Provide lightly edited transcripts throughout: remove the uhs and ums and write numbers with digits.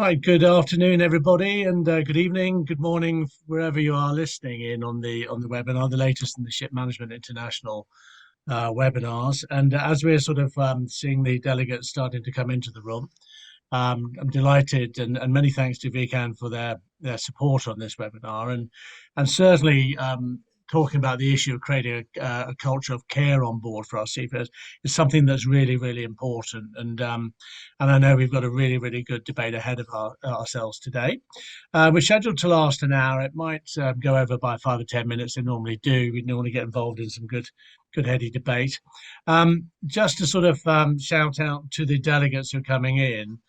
Hi, good afternoon, everybody, and good evening, good morning, wherever you are listening in on the webinar, the latest in the Ship Management International webinars. And as we're sort of seeing the delegates starting to come into the room, I'm delighted, and many thanks to VIKAND for their support on this webinar, and certainly talking about the issue of creating a culture of care on board for our seafarers is something that's really, really important. And I know we've got a really, really good debate ahead of ourselves today. We're scheduled to last an hour. It might go over by 5 or 10 minutes. They normally do. We normally get involved in some good heady debate. Just to sort of shout out to the delegates who are coming in.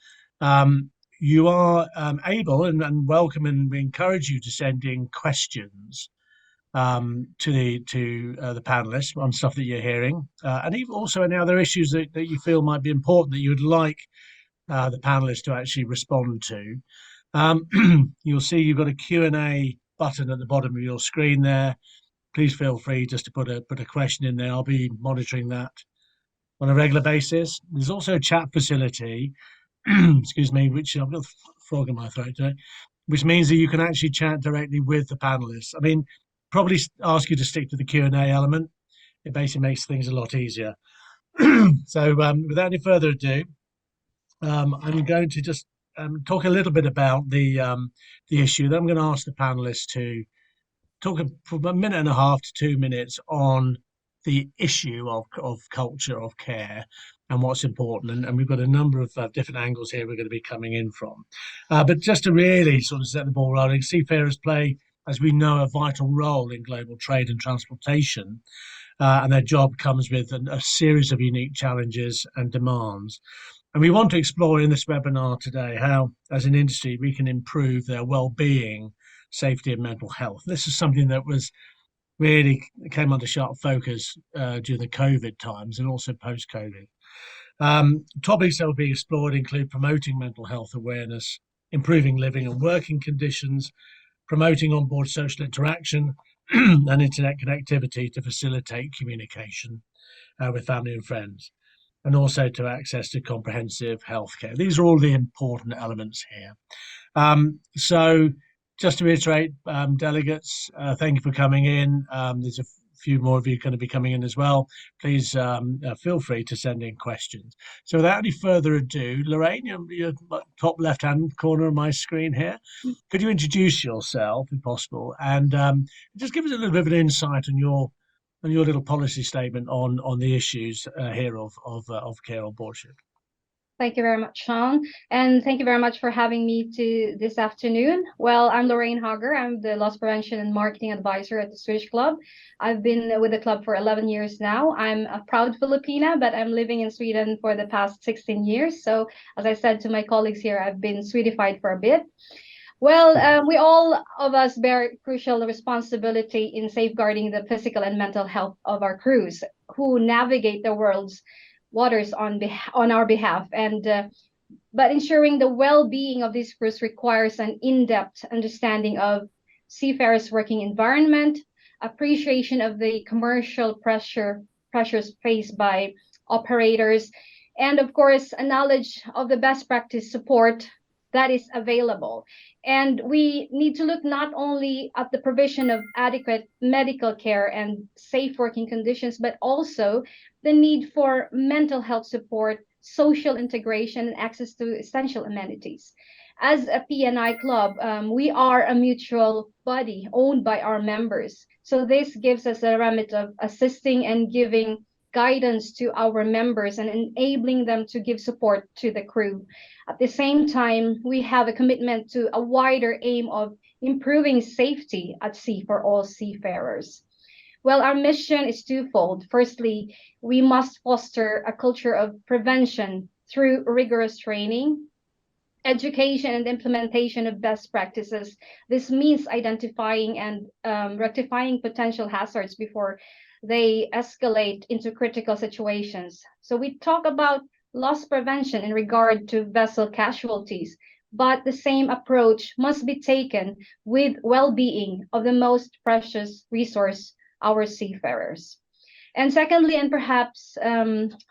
You are able and welcome, and we encourage you to send in questions to the panelists on stuff that you're hearing, and even also any other issues that you feel might be important that you would like the panelists to actually respond to. You'll see you've got a Q&A button at the bottom of your screen there. Please feel free just to put a question in there. I'll be monitoring that on a regular basis. There's also a chat facility, excuse me, which I've got a frog in my throat today, which means that you can actually chat directly with the panelists. I mean, probably ask you to stick to the Q&A element. It basically makes things a lot easier. So without any further ado, I'm going to just talk a little bit about the issue. Then I'm going to ask the panelists to talk for a minute and a half to 2 minutes on the issue of culture of care and what's important. And we've got a number of different angles here we're going to be coming in from. But just to really sort of set the ball rolling, seafarers play, as we know, a vital role in global trade and transportation. And their job comes with a series of unique challenges and demands. And we want to explore in this webinar today how, as an industry, we can improve their well-being, safety and mental health. This is something that was really came under sharp focus during the COVID times and also post-COVID. Topics that will be explored include promoting mental health awareness, improving living and working conditions, promoting onboard social interaction and internet connectivity to facilitate communication with family and friends, and also to access to comprehensive healthcare. These are all the important elements here. So just to reiterate, delegates, thank you for coming in. There's a few more of you going to be coming in as well. Please feel free to send in questions. So without any further ado, Lorraine, you're top left-hand corner of my screen here. Could you introduce yourself, if possible, and just give us a little bit of an insight on your little policy statement on the issues here of care on board ship? Thank you very much, Sean. And thank you very much for having me to this afternoon. Well, I'm Lorraine Hager. I'm the Loss Prevention and Marketing Advisor at the Swedish Club. I've been with the club for 11 years now. I'm a proud Filipina, but I'm living in Sweden for the past 16 years. So as I said to my colleagues here, I've been Swedified for a bit. Well, we all of us bear crucial responsibility in safeguarding the physical and mental health of our crews who navigate the world's waters on our behalf, and but ensuring the well-being of these crews requires an in-depth understanding of seafarers' working environment, appreciation of the commercial pressures faced by operators, and of course a knowledge of the best practice support that is available. And we need to look not only at the provision of adequate medical care and safe working conditions, but also the need for mental health support, social integration, and access to essential amenities. As a PNI club, we are a mutual body owned by our members. So this gives us a remit of assisting and giving guidance to our members and enabling them to give support to the crew. At the same time, we have a commitment to a wider aim of improving safety at sea for all seafarers. Well, our mission is twofold. Firstly, we must foster a culture of prevention through rigorous training, education, and implementation of best practices. This means identifying and rectifying potential hazards before they escalate into critical situations. So we talk about loss prevention in regard to vessel casualties, but the same approach must be taken with well-being of the most precious resource, our seafarers. And secondly, and perhaps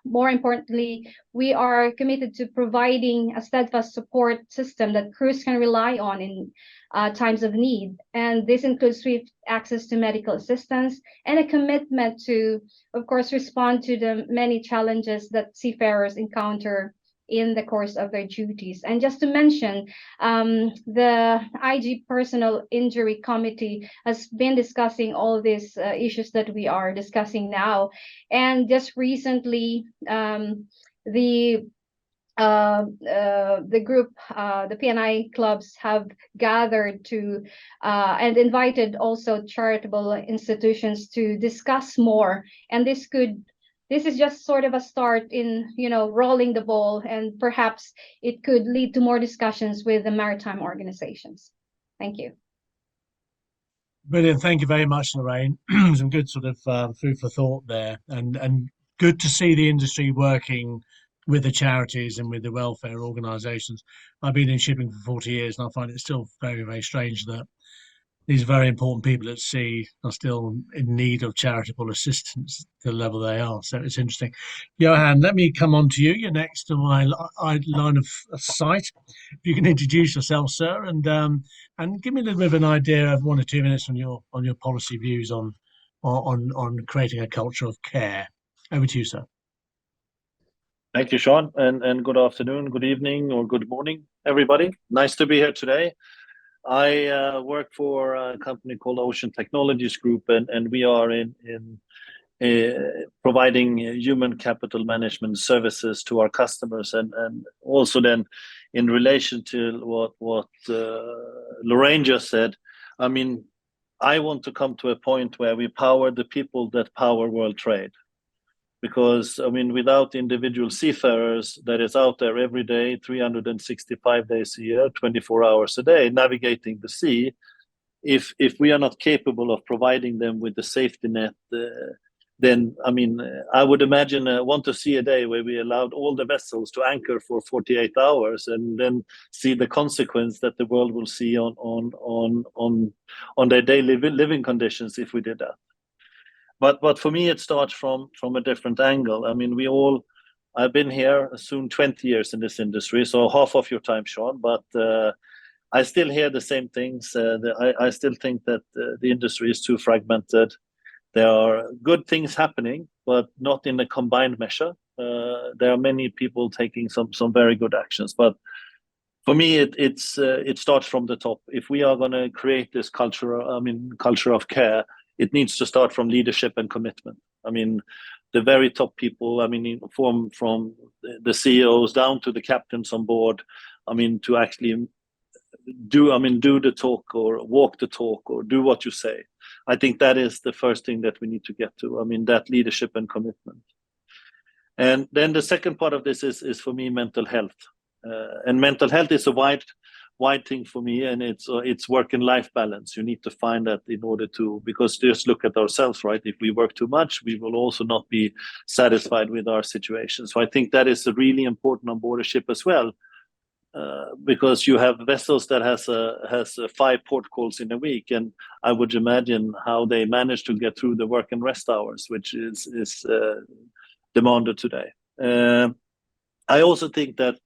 more importantly, we are committed to providing a steadfast support system that crews can rely on in times of need. And this includes swift access to medical assistance and a commitment to, of course, respond to the many challenges that seafarers encounter in the course of their duties. And just to mention, the IG Personal Injury Committee has been discussing all these issues that we are discussing now. And just recently, the group, the PNI clubs have gathered to and invited also charitable institutions to discuss more. And this is just sort of a start in, rolling the ball, and perhaps it could lead to more discussions with the maritime organizations. Thank you. Brilliant. Thank you very much, Lorraine. Some good sort of food for thought there, and good to see the industry working with the charities and with the welfare organisations. I've been in shipping for 40 years, and I find it still very, very strange that these very important people at sea are still in need of charitable assistance to the level they are. So it's interesting. Johan, let me come on to you. You're next to my line of sight. If you can introduce yourself, sir, and give me a little bit of an idea of 1 or 2 minutes on your policy views on creating a culture of care. Over to you, sir. Thank you, Sean, and good afternoon, good evening, or good morning, everybody. Nice to be here today. I work for a company called Ocean Technologies Group, and we are in providing human capital management services to our customers, and also then in relation to what Lorraine just said. I mean, I want to come to a point where we power the people that power world trade. Because, I mean, without individual seafarers that is out there every day, 365 days a year, 24 hours a day, navigating the sea, if we are not capable of providing them with the safety net, then, I mean, I would imagine want to see a day where we allowed all the vessels to anchor for 48 hours and then see the consequence that the world will see on their daily living conditions if we did that. But for me, it starts from a different angle. I mean, I've been here soon 20 years in this industry, so half of your time, Sean, but I still hear the same things. I still think that the industry is too fragmented. There are good things happening, but not in a combined measure. There are many people taking some very good actions, but for me, it starts from the top. If we are going to create this culture of care, it needs to start from leadership and commitment. I mean, the very top people, I mean, from the CEOs down to the captains on board, I mean, to actually do the talk or walk the talk or do what you say. I think that is the first thing that we need to get to. I mean, that leadership and commitment. And then the second part of this is for me, mental health. And mental health is a wide thing for me, and it's work and life balance. You need to find that in order to, because just look at ourselves, right? If we work too much, we will also not be satisfied with our situation. So I think that is really important on board a ship as well, because you have vessels that has 5 port calls in a week, and I would imagine how they manage to get through the work and rest hours, which is demanded today. I also think that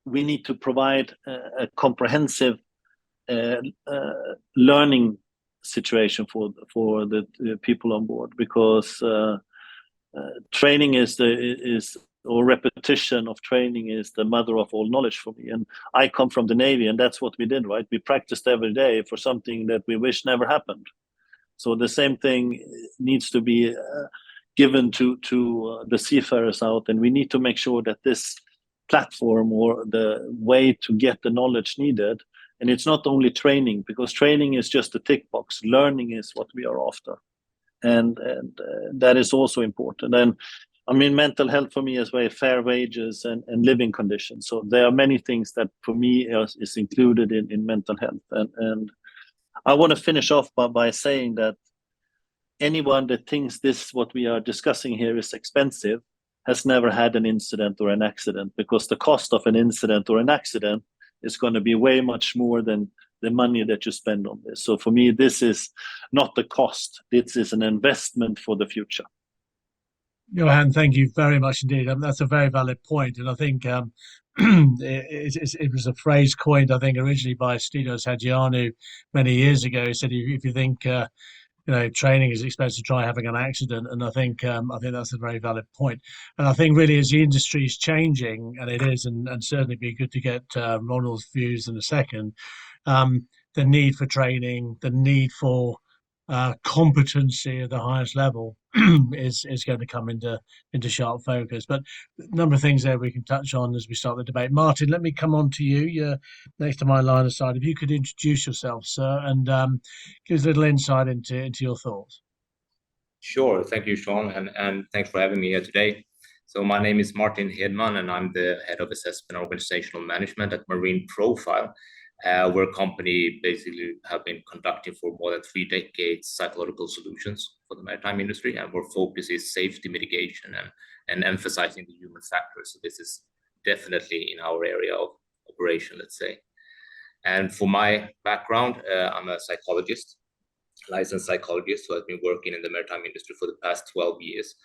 we need to provide a comprehensive learning situation for the people on board, because training or repetition of training is the mother of all knowledge for me. And I come from the Navy, and that's what we did, right? We practiced every day for something that we wish never happened. So the same thing needs to be given to the seafarers out, and we need to make sure that this platform or the way to get the knowledge needed, and it's not only training, because training is just a tick box. Learning is what we are after, and that is also important. And I mean, mental health for me is very fair wages and living conditions. So there are many things that for me is included in mental health. And I want to finish off by saying that anyone that thinks this, what we are discussing here, is expensive, has never had an incident or an accident, because the cost of an incident or an accident is going to be way much more than the money that you spend on this. So for me, this is not the cost. This is an investment for the future. Johan, thank you very much indeed. That's a very valid point, and I think it was a phrase coined, I think, originally by Stidos Hadjianu many years ago. He said, "If you think training is expensive, try having an accident." And I think that's a very valid point. And I think really as the industry is changing, and it is, and certainly be good to get Ronald's views in a second. The need for training, the need for competency at the highest level is going to come into sharp focus. But a number of things there we can touch on as we start the debate. Martin, let me come on to you. You're next to my line of sight. If you could introduce yourself, sir, and give us a little insight into your thoughts. Sure. Thank you, Sean, and thanks for having me here today. So my name is Martin Hedman, and I'm the head of assessment and organizational management at Marine Profile. We're a company basically have been conducting for more than 3 decades psychological solutions for the maritime industry, and our focus is safety mitigation and emphasizing the human factor. So this is definitely in our area of operation, let's say. And for my background, I'm a psychologist, licensed psychologist who has been working in the maritime industry for the past 12 years.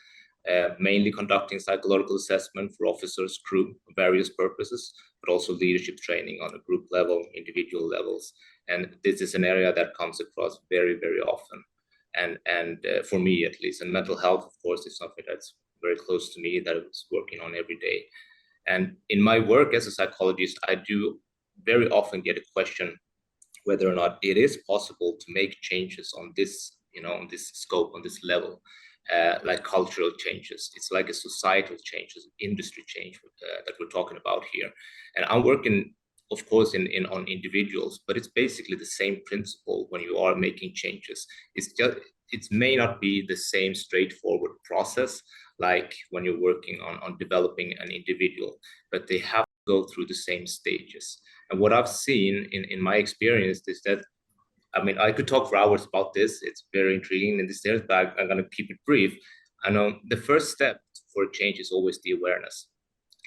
Mainly conducting psychological assessment for officers, crew, for various purposes, but also leadership training on a group level, individual levels. And this is an area that comes across very, very often. And for me, at least, and mental health, of course, is something that's very close to me, that I was working on every day. And in my work as a psychologist, I do very often get a question whether or not it is possible to make changes on this, on this scope, on this level. Like cultural changes. It's like a societal changes, industry change that we're talking about here. And I'm working, of course, on individuals, but it's basically the same principle when you are making changes. It may not be the same straightforward process like when you're working on developing an individual, but they have to go through the same stages. And what I've seen in my experience is that, I could talk for hours about this. It's very intriguing in this area, but I'm going to keep it brief. I know the first step for a change is always the awareness,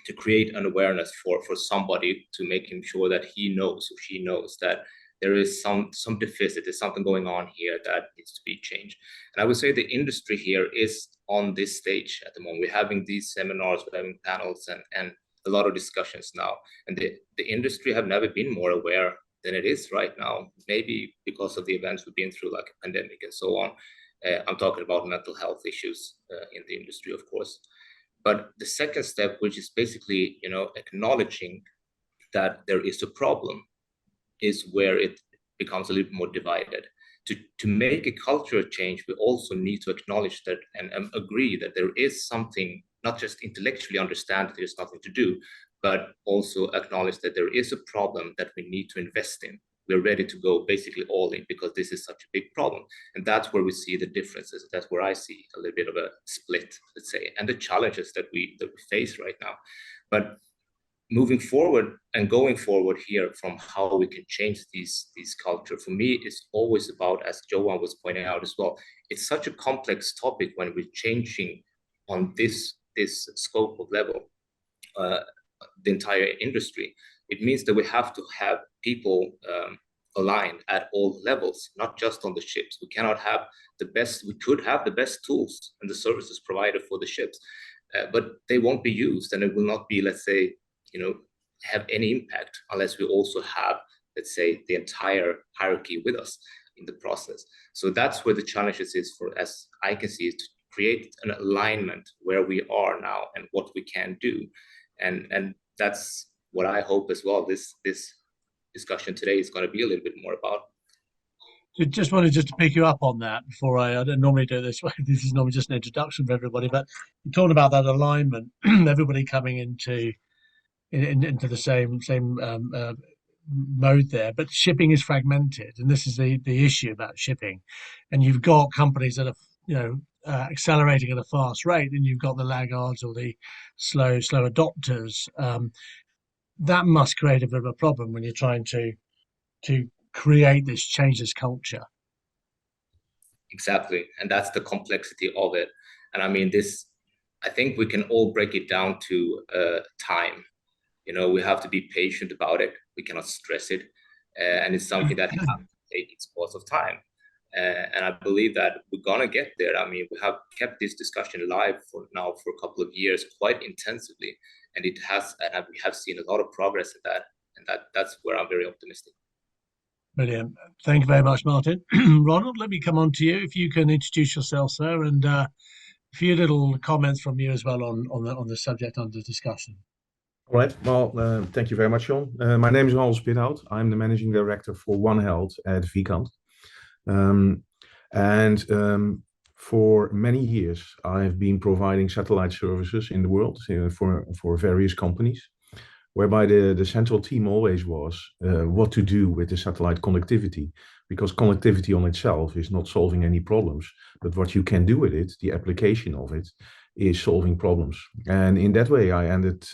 to create an awareness for somebody, to make him sure that he knows or she knows that there is some deficit, there's something going on here that needs to be changed. And I would say the industry here is on this stage at the moment. We're having these seminars, we're having panels and a lot of discussions now. And the industry have never been more aware than it is right now, maybe because of the events we've been through, like a pandemic and so on. I'm talking about mental health issues in the industry, of course. But the second step, which is basically, acknowledging that there is a problem, is where it becomes a little more divided. To make a cultural change, we also need to acknowledge that and agree that there is something, not just intellectually understand that there's nothing to do, but also acknowledge that there is a problem that we need to invest in. We're ready to go basically all in because this is such a big problem. And that's where we see the differences. That's where I see a little bit of a split, let's say, and the challenges that we face right now. But moving forward and going forward here from how we can change these culture, for me, is always about, as Johan was pointing out as well, it's such a complex topic when we're changing on this scope of level. The entire industry, it means that we have to have people aligned at all levels, not just on the ships. We cannot have we could have the best tools and the services provided for the ships, but they won't be used, and it will not be, let's say, have any impact unless we also have, let's say, the entire hierarchy with us in the process. So that's where the challenges is for, as I can see, is to create an alignment where we are now and what we can do. And that's what I hope as well this discussion today is going to be a little bit more about. Just wanted to pick you up on that before I don't normally do this way. This is normally just an introduction for everybody, but you're talking about that alignment, everybody coming into the same mode there. But shipping is fragmented, and this is the issue about shipping. And you've got companies that are accelerating at a fast rate, and you've got the laggards or the slow adopters. That must create a bit of a problem when you're trying to create this change, this culture. Exactly, and that's the complexity of it. And I think we can all break it down to time. We have to be patient about it. We cannot stress it. and it's something that has to take its course of time. And I believe that we're gonna get there. I mean, we have kept this discussion live for a couple of years, quite intensively, and we have seen a lot of progress in that, and that's where I'm very optimistic. Brilliant. Thank you very much, Martin. Ronald, let me come on to you. If you can introduce yourself, sir, and a few little comments from you as well on the subject under discussion. All right. Well, thank you very much, Sean. My name is Ronald Spithout. I'm the managing director for One Health at VIKAND. For many years, I've been providing satellite services in the world for various companies, whereby the central theme always was what to do with the satellite connectivity, because connectivity on itself is not solving any problems, but what you can do with it, the application of it, is solving problems. And in that way, I ended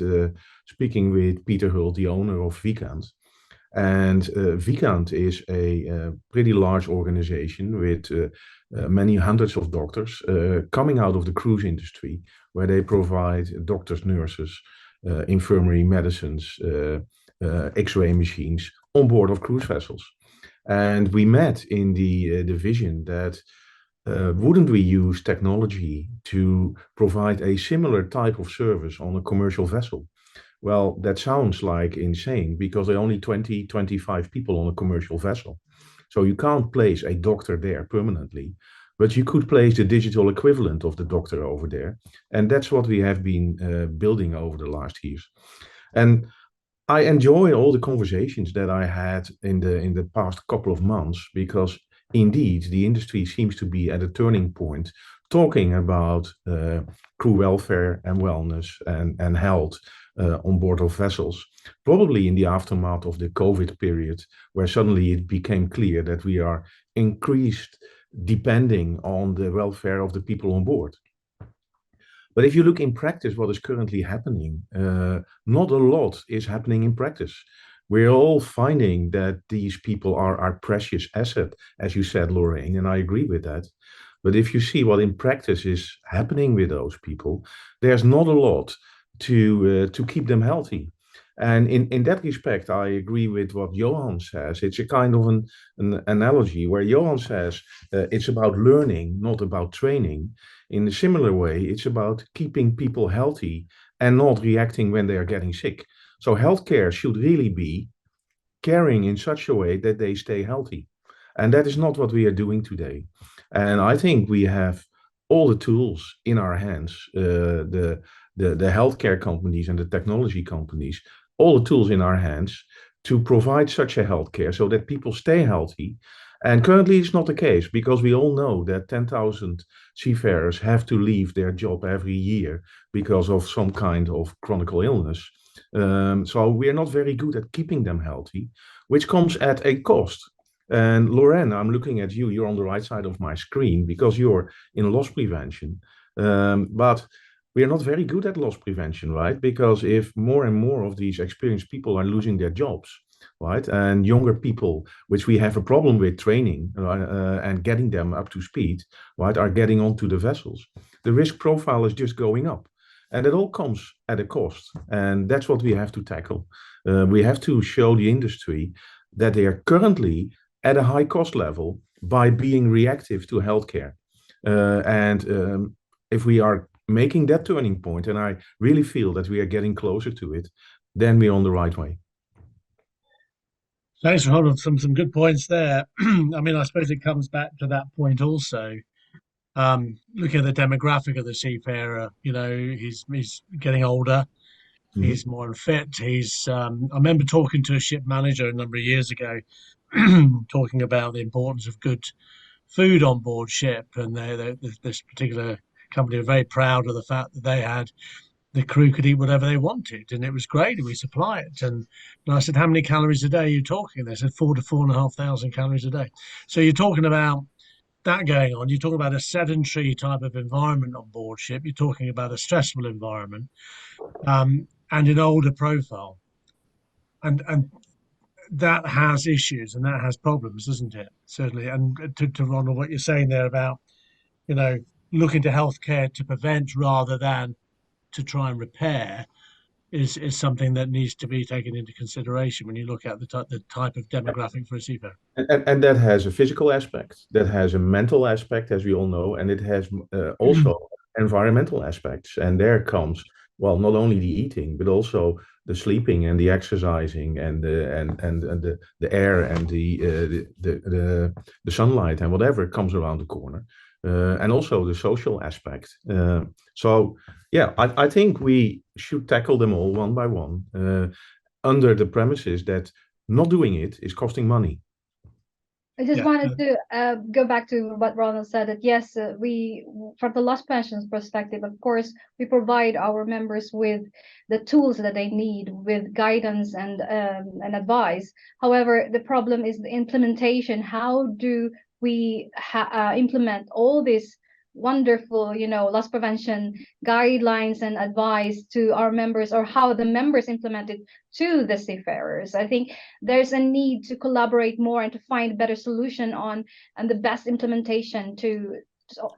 speaking with Peter Hult, the owner of VIKAND. And VIKAND is a pretty large organization with many hundreds of doctors coming out of the cruise industry, where they provide doctors, nurses, infirmary medicines, X-ray machines on board of cruise vessels. And we met in the vision that wouldn't we use technology to provide a similar type of service on a commercial vessel? Well, that sounds like insane because there are only 20, 25 people on a commercial vessel. So you can't place a doctor there permanently, but you could place the digital equivalent of the doctor over there. And that's what we have been building over the last years. And I enjoy all the conversations that I had in the past couple of months, because indeed the industry seems to be at a turning point, talking about crew welfare and wellness and health on board of vessels, probably in the aftermath of the COVID period, where suddenly it became clear that we are increased depending on the welfare of the people on board. But if you look in practice, what is currently happening, not a lot is happening in practice. We're all finding that these people are our precious asset, as you said, Lorraine, and I agree with that. But if you see what in practice is happening with those people, there's not a lot to keep them healthy. And in that respect, I agree with what Johan says. It's a kind of an analogy where Johan says it's about learning, not about training. In a similar way, it's about keeping people healthy and not reacting when they are getting sick. So healthcare should really be caring in such a way that they stay healthy. And that is not what we are doing today. And I think we have all the tools in our hands, the healthcare companies and the technology companies, all the tools in our hands to provide such a healthcare so that people stay healthy. And currently it's not the case, because we all know that 10,000 seafarers have to leave their job every year because of some kind of chronic illness. So we're not very good at keeping them healthy, which comes at a cost. And Lorraine, I'm looking at you, you're on the right side of my screen because you're in loss prevention. But we are not very good at loss prevention, right? Because if more and more of these experienced people are losing their jobs, right? And younger people, which we have a problem with training and getting them up to speed, right, are getting onto the vessels, the risk profile is just going up. And it all comes at a cost. And that's what we have to tackle. We have to show the industry that they are currently at a high cost level by being reactive to healthcare. If we are making that turning point, and I really feel that we are getting closer to it, then we're on the right way. Thanks, Ronald. Some good points there. I mean, I suppose it comes back to that point also. Looking at the demographic of the seafarer, you know, he's getting older, he's more unfit. I remember talking to a ship manager a number of years ago, talking about the importance of good food on board ship, and this particular company were very proud of the fact that they had the crew could eat whatever they wanted, and it was great, and we supply it. And I said, how many calories a day are you talking? They said 4,000 to 4,500 calories a day. So you're talking about that going on. You're talking about a sedentary type of environment on board ship. You're talking about a stressful environment, and an older profile, and that has issues and that has problems, doesn't it? Certainly. And to Ronald, what you're saying there about, you know, looking to healthcare to prevent rather than to try and repair. is something that needs to be taken into consideration when you look at the type of demographic for a seafarer. And that has a physical aspect, that has a mental aspect, as we all know, and it has also environmental aspects. And there comes, well, not only the eating, but also the sleeping and the exercising and the air and the sunlight and whatever comes around the corner, and also the social aspect. So yeah, I think we should tackle them all one by one, under the premises that not doing it is costing money. I just Yeah. wanted to go back to what Ronald said, that yes, we, from the loss pensions perspective, of course, we provide our members with the tools that they need, with guidance and advice. However, the problem is the implementation. How do we implement all this wonderful, loss prevention guidelines and advice to our members, or how the members implement it to the seafarers? I think there's a need to collaborate more and to find better solution on and the best implementation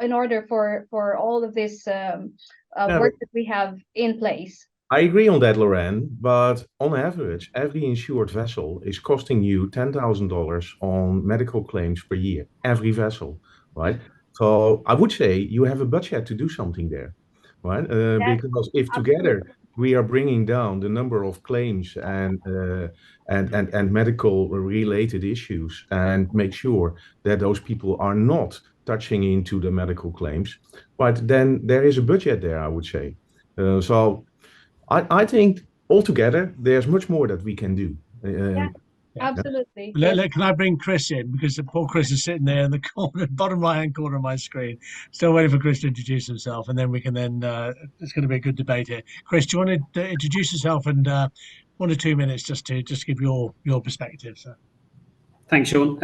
in order for all of this work that we have in place. I agree on that, Lorraine, but on average, every insured vessel is costing you $10,000 on medical claims per year, every vessel, right? So I would say you have a budget to do something there, right? Because if together we are bringing down the number of claims and medical related issues and make sure that those people are not touching into the medical claims, but then there is a budget there, I would say. So I think altogether there's much more that we can do. Absolutely. Can I bring Chris in, because poor Chris is sitting there in the corner, bottom right hand corner of my screen, still waiting for Chris to introduce himself, and then we can it's going to be a good debate here. Chris, do you want to introduce yourself and 1 or 2 minutes just to give your perspective, sir? Thanks, Sean.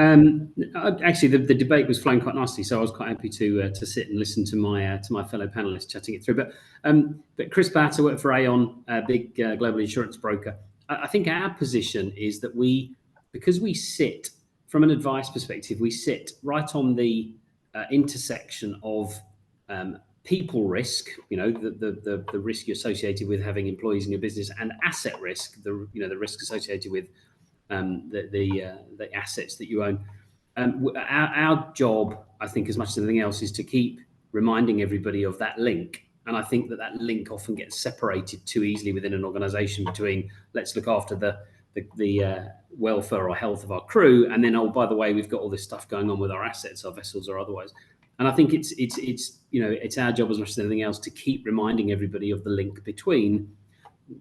Actually, the debate was flowing quite nicely, so I was quite happy to sit and listen to my fellow panelists chatting it through. But Chris Bhatt, I work for Aon, a big global insurance broker. I think our position is that because we sit from an advice perspective, we sit right on the intersection of people risk, the risk you're associated with having employees in your business, and asset risk, the risk associated with the assets that you own. Our job, I think, as much as anything else, is to keep reminding everybody of that link. And I think that link often gets separated too easily within an organization between let's look after the welfare or health of our crew, and then, oh, by the way, we've got all this stuff going on with our assets, our vessels or otherwise. And I think it's our job as much as anything else to keep reminding everybody of the link between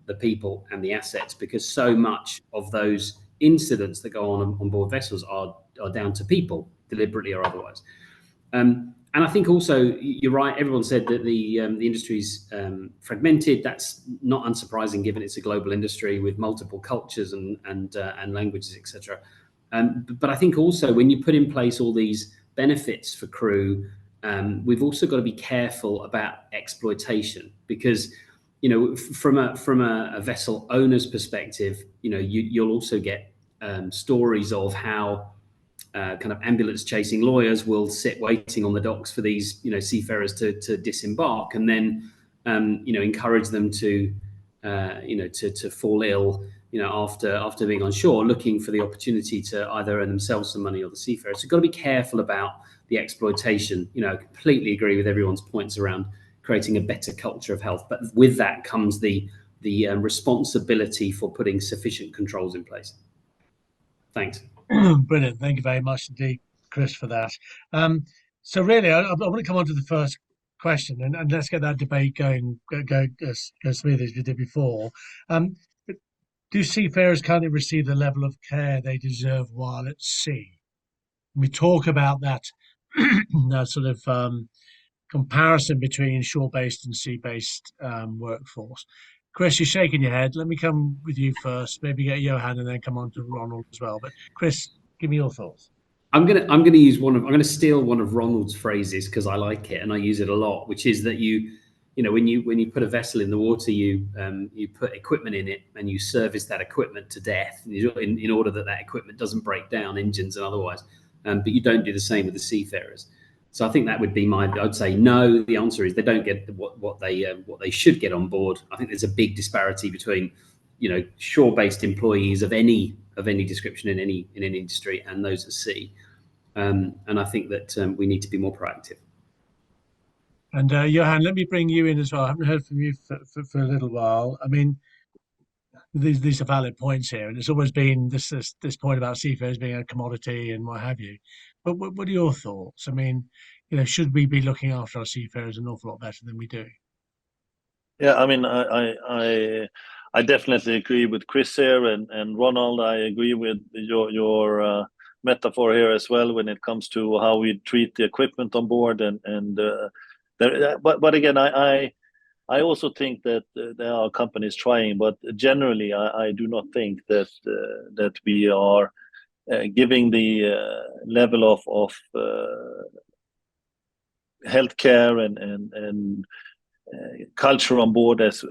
the people and the assets, because so much of those incidents that go on board vessels are down to people, deliberately or otherwise. And I think also you're right. Everyone said that the industry's fragmented. That's not unsurprising, given it's a global industry with multiple cultures and languages, etc. But I think also when you put in place all these benefits for crew, we've also got to be careful about exploitation, because from a vessel owner's perspective, you'll also get stories of how kind of ambulance chasing lawyers will sit waiting on the docks for these seafarers to disembark, and then encourage them to fall ill after being on shore, looking for the opportunity to either earn themselves some money or the seafarers. So you've got to be careful about the exploitation. I completely agree with everyone's points around creating a better culture of health, but with that comes the responsibility for putting sufficient controls in place. Thanks. Brilliant. Thank you very much indeed, Chris, for that. So really, I want to come on to the first question, and let's get that debate go as smooth as we did before. Do seafarers currently receive the level of care they deserve while at sea? We talk about that, that sort of comparison between shore-based and sea-based workforce. Chris, you're shaking your head. Let me come with you first. Maybe get Johan and then come on to Ronald as well. But Chris, give me your thoughts. I'm gonna steal one of Ronald's phrases because I like it and I use it a lot, which is that when you put a vessel in the water, you put equipment in it and you service that equipment to death in order that equipment doesn't break down, engines and otherwise. But you don't do the same with the seafarers. So I think that would be I'd say no. The answer is they don't get what they should get on board. I think there's a big disparity between, shore-based employees of any description in any industry and those at sea. And I think that we need to be more proactive. And Johan, let me bring you in as well. I haven't heard from you for a little while. I mean, these are valid points here, and it's always been this point about seafarers being a commodity and what have you. But what are your thoughts? I mean, should we be looking after our seafarers an awful lot better than we do? Yeah, I mean, I definitely agree with Chris here, and Ronald. I agree with your metaphor here as well when it comes to how we treat the equipment on board, but again, I also think that there are companies trying, but generally, I do not think that we are giving the level of healthcare and culture on board as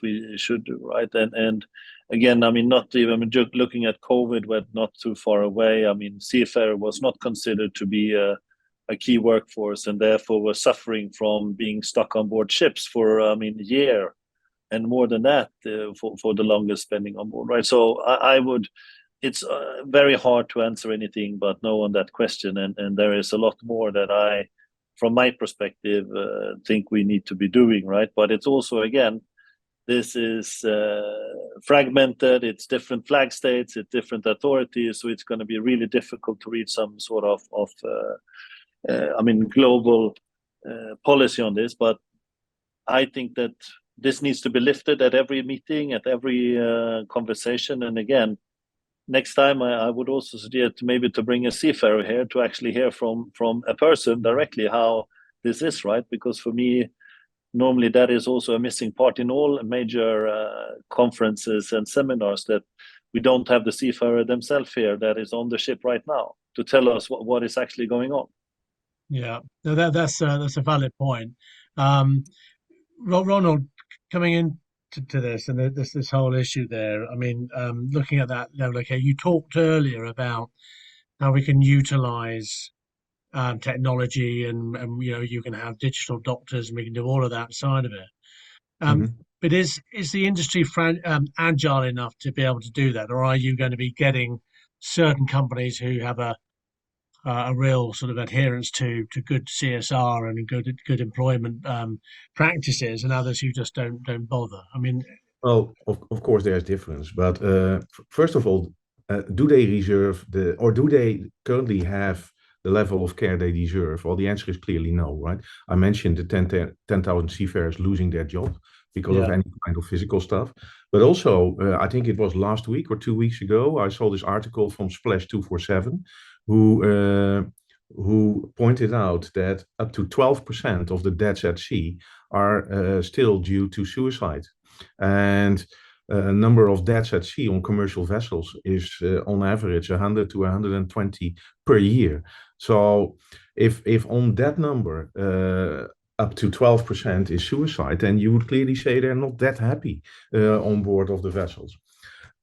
we should do, right? And again, I mean, not even just looking at COVID, but not too far away. I mean, seafarer was not considered to be a key workforce, and therefore were suffering from being stuck on board ships for a year and more than that for the longest spending on board, right? So I would. It's very hard to answer anything but no on that question, and there is a lot more that I, from my perspective, think we need to be doing, right? But it's also, again, this is fragmented. It's different flag states, it's different authorities, so it's going to be really difficult to reach some sort of global policy on this. But I think that this needs to be lifted at every meeting, at every conversation. And again, next time I would also suggest maybe to bring a seafarer here to actually hear from a person directly how this is, right? Because for me, normally that is also a missing part in all major conferences and seminars, that we don't have the seafarer themselves here that is on the ship right now to tell us what is actually going on. Yeah, no, that's a valid point. Ronald, coming in to this and this whole issue there. I mean, looking at that level, okay, you talked earlier about how we can utilize technology and you can have digital doctors and we can do all of that side of it. But is the industry agile enough to be able to do that, or are you going to be getting certain companies who have a real sort of adherence to good CSR and good employment practices, and others who just don't bother? I mean, well, of course there's difference, but first of all, do they do they currently have the level of care they deserve? Well, the answer is clearly no, right? I mentioned the 10,000 seafarers losing their job because of any kind of physical stuff. But also, I think it was last week or 2 weeks ago, I saw this article from Splash 247, who pointed out that up to 12% of the deaths at sea are still due to suicide. And a number of deaths at sea on commercial vessels is on average 100 to 120 per year. So if on that number up to 12% is suicide, then you would clearly say they're not that happy on board of the vessels.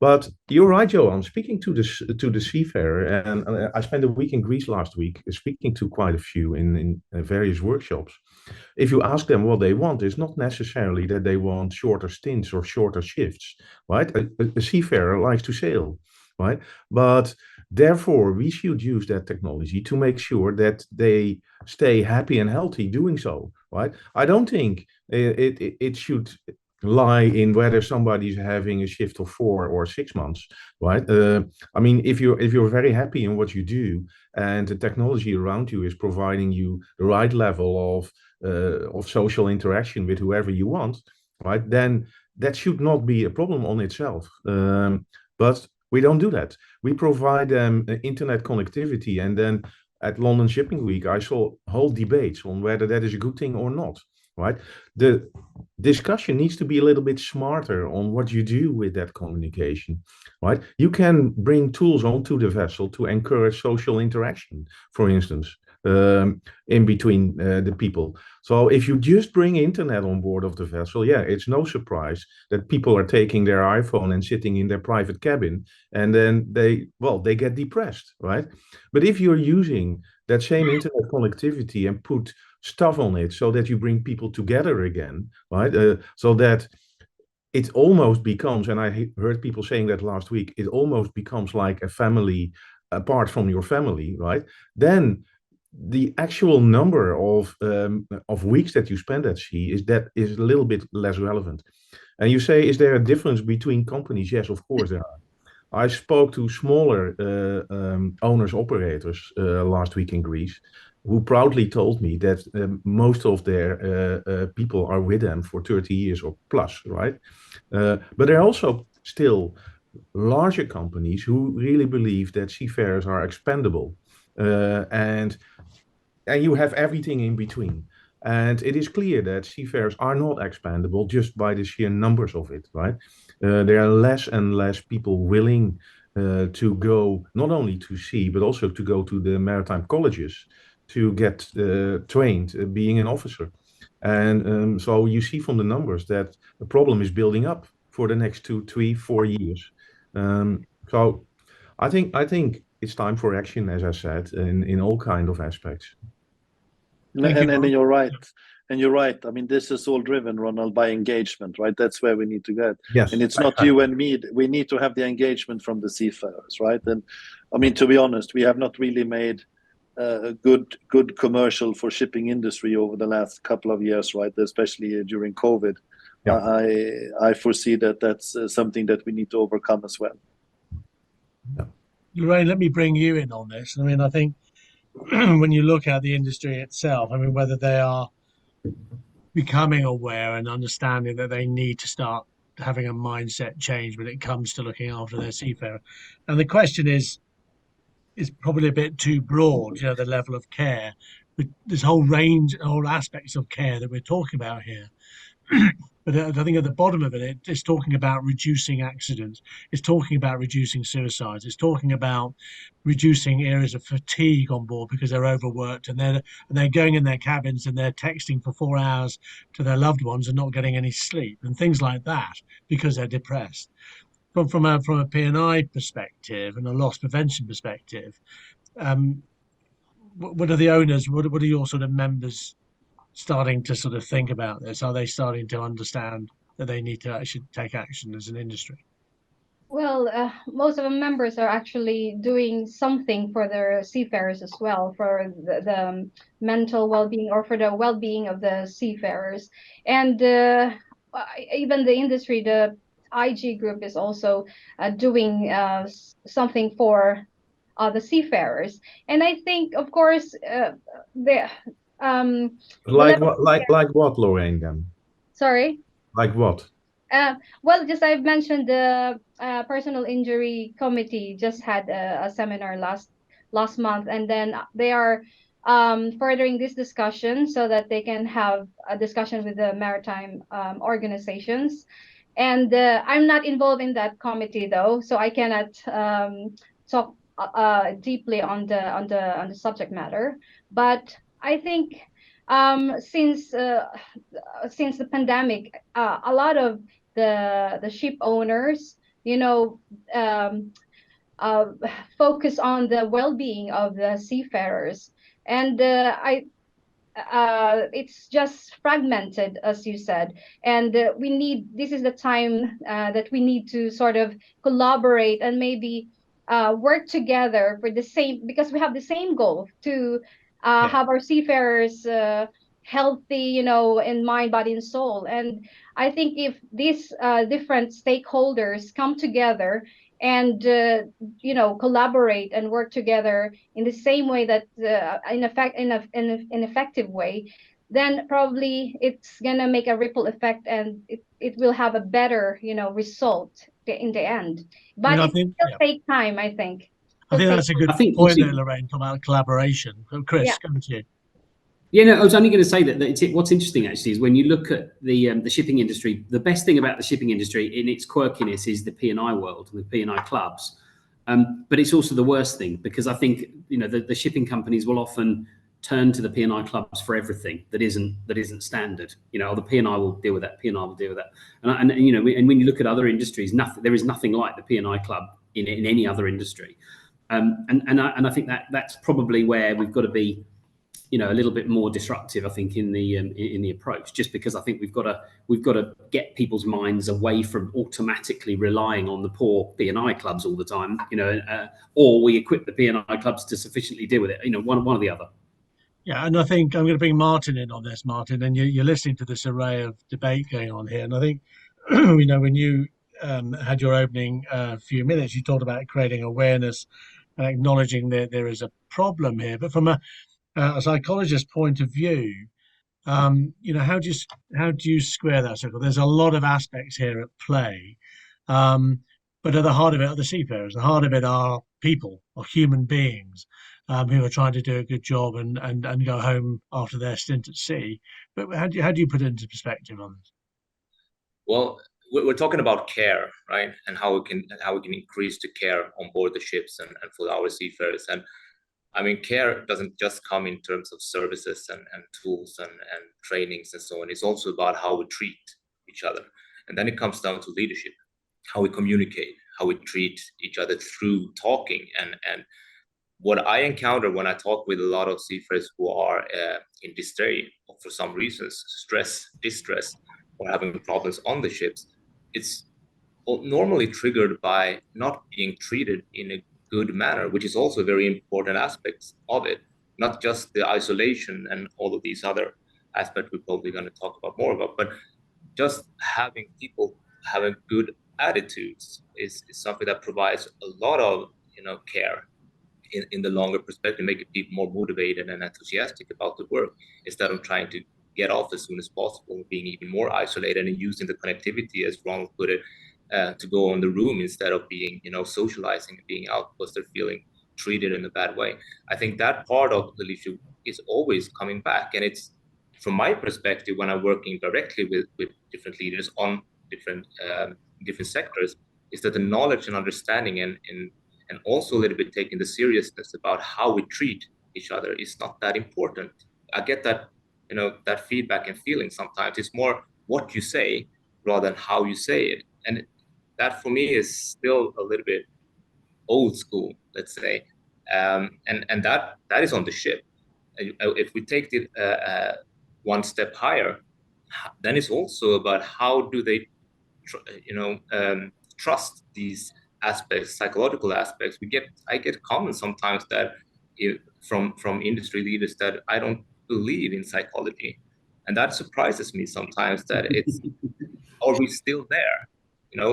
But you're right, Johan. Speaking to the seafarer, and I spent a week in Greece last week, speaking to quite a few in various workshops. If you ask them what they want, it's not necessarily that they want shorter stints or shorter shifts, right? A seafarer likes to sail, right? But therefore, we should use that technology to make sure that they stay happy and healthy doing so, right? I don't think it should lie in whether somebody's having a shift of 4 or 6 months, right? I mean, if you're very happy in what you do and the technology around you is providing you the right level of social interaction with whoever you want, right? Then that should not be a problem on itself. But we don't do that. We provide them internet connectivity, and then at London Shipping Week, I saw whole debates on whether that is a good thing or not. Right, the discussion needs to be a little bit smarter on what you do with that communication. Right, you can bring tools onto the vessel to encourage social interaction, for instance. in between the people. So if you just bring internet on board of the vessel, yeah, it's no surprise that people are taking their iPhone and sitting in their private cabin, and then they get depressed, right? But if you're using that same internet connectivity and put stuff on it so that you bring people together again, right? So that it almost becomes, and I heard people saying that last week, it almost becomes like a family apart from your family, right? Then the actual number of weeks that you spend at sea is a little bit less relevant. And you say, is there a difference between companies? Yes, of course there are. I spoke to smaller owners operators last week in Greece, who proudly told me that most of their people are with them for 30 years or plus, right? But there are also still larger companies who really believe that seafarers are expendable, and you have everything in between. And it is clear that seafarers are not expandable just by the sheer numbers of it, right? There are less and less people willing to go not only to sea, but also to go to the maritime colleges to get trained being an officer. And so you see from the numbers that the problem is building up for the next 2, 3, 4 years. So I think it's time for action, as I said, in all kind of aspects. And you're right. And you're right. I mean, this is all driven, Ronald, by engagement, right? That's where we need to get. Yes. And it's not you and me. We need to have the engagement from the seafarers, right? And I mean, to be honest, we have not really made a good commercial for shipping industry over the last couple of years, right? Especially during COVID. Yeah. I foresee that that's something that we need to overcome as well. Yeah. Lorraine, let me bring you in on this. I mean, I think when you look at the industry itself, I mean, whether they are becoming aware and understanding that they need to start having a mindset change when it comes to looking after their seafarer. And the question is probably a bit too broad, you know, the level of care. But this whole range, whole aspects of care that we're talking about here. But I think at the bottom of it, it's talking about reducing accidents. It's talking about reducing suicides. It's talking about reducing areas of fatigue on board because they're overworked and they're going in their cabins and they're texting for 4 hours to their loved ones and not getting any sleep and things like that because they're depressed. From a P&I perspective and a loss prevention perspective, what are the owners? What are your sort of members starting to sort of think about this? Are they starting to understand that they need to actually take action as an industry? Well, most of the members are actually doing something for their seafarers as well, for the mental well-being or for the well-being of the seafarers. And even the industry, the IG group is also doing something for the seafarers. And I think, of course, like what, Lorraine? Then sorry, like what? Well, just I've mentioned the personal injury committee just had a seminar last month, and then they are furthering this discussion so that they can have a discussion with the maritime organizations. And I'm not involved in that committee though, so I cannot talk deeply on the subject matter. But I think since the pandemic, a lot of the ship owners, you know, focus on the well-being of the seafarers, and it's just fragmented, as you said, and this is the time that we need to sort of collaborate and maybe work together for the same, because we have the same goal to have our seafarers healthy, you know, in mind, body, and soul. And I think if these different stakeholders come together and you know, collaborate and work together in the same way that in an effective way, then probably it's gonna make a ripple effect, and it will have a better, you know, result in the end. But it will take time, I think. I think that's a good point there, Lorraine, about collaboration. Chris, come to you. Yeah, no, I was only going to say that what's interesting actually is when you look at the shipping industry, the best thing about the shipping industry in its quirkiness is the P&I world and the P&I clubs. But it's also the worst thing, because I think, you know, the shipping companies will often turn to the P&I clubs for everything that isn't standard. The P&I will deal with that. P&I will deal with that. And when you look at other industries, there is nothing like the P&I club in any other industry. And I think that's probably where we've got to be, a little bit more disruptive, I think, in the approach. Just because I think we've got to get people's minds away from automatically relying on the poor P&I clubs all the time, or we equip the P&I clubs to sufficiently deal with it. One or the other. Yeah, and I think I'm going to bring Martin in on this, Martin, and you're listening to this array of debate going on here. And I think, when you had your opening few minutes, you talked about creating awareness and acknowledging that there is a problem here. But from a psychologist's point of view, how do you square that circle? There's a lot of aspects here at play, but at the heart of it are the seafarers. The heart of it are people, or human beings, who are trying to do a good job and go home after their stint at sea. But how do you put it into perspective on this? Well, we're talking about care, right? And how we can increase the care on board the ships and for our seafarers. And I mean, care doesn't just come in terms of services and tools and trainings and so on. It's also about how we treat each other. And then it comes down to leadership, how we communicate, how we treat each other through talking. And what I encounter when I talk with a lot of seafarers who are in disarray for some reasons, stress, distress, or having problems on the ships, it's normally triggered by not being treated in a good manner, which is also a very important aspect of it, not just the isolation and all of these other aspects we're probably going to talk about more about, but just having people having good attitudes is something that provides a lot of care in the longer perspective, making people more motivated and enthusiastic about the work instead of trying to get off as soon as possible, being even more isolated and using the connectivity, as Ronald put it, to go on the room instead of being, socializing and being out because they're feeling treated in a bad way. I think that part of the leadership is always coming back. And it's, from my perspective, when I'm working directly with different leaders on different sectors, is that the knowledge and understanding and also a little bit taking the seriousness about how we treat each other is not that important. I get that, that feedback and feeling sometimes. It's more what you say rather than how you say it. And that for me is still a little bit old school, let's say. And that is on the ship. If we take it one step higher, then it's also about how do they, trust these aspects, psychological aspects. I get comments sometimes that from industry leaders that I don't believe in psychology, and that surprises me sometimes. That it's are we still there,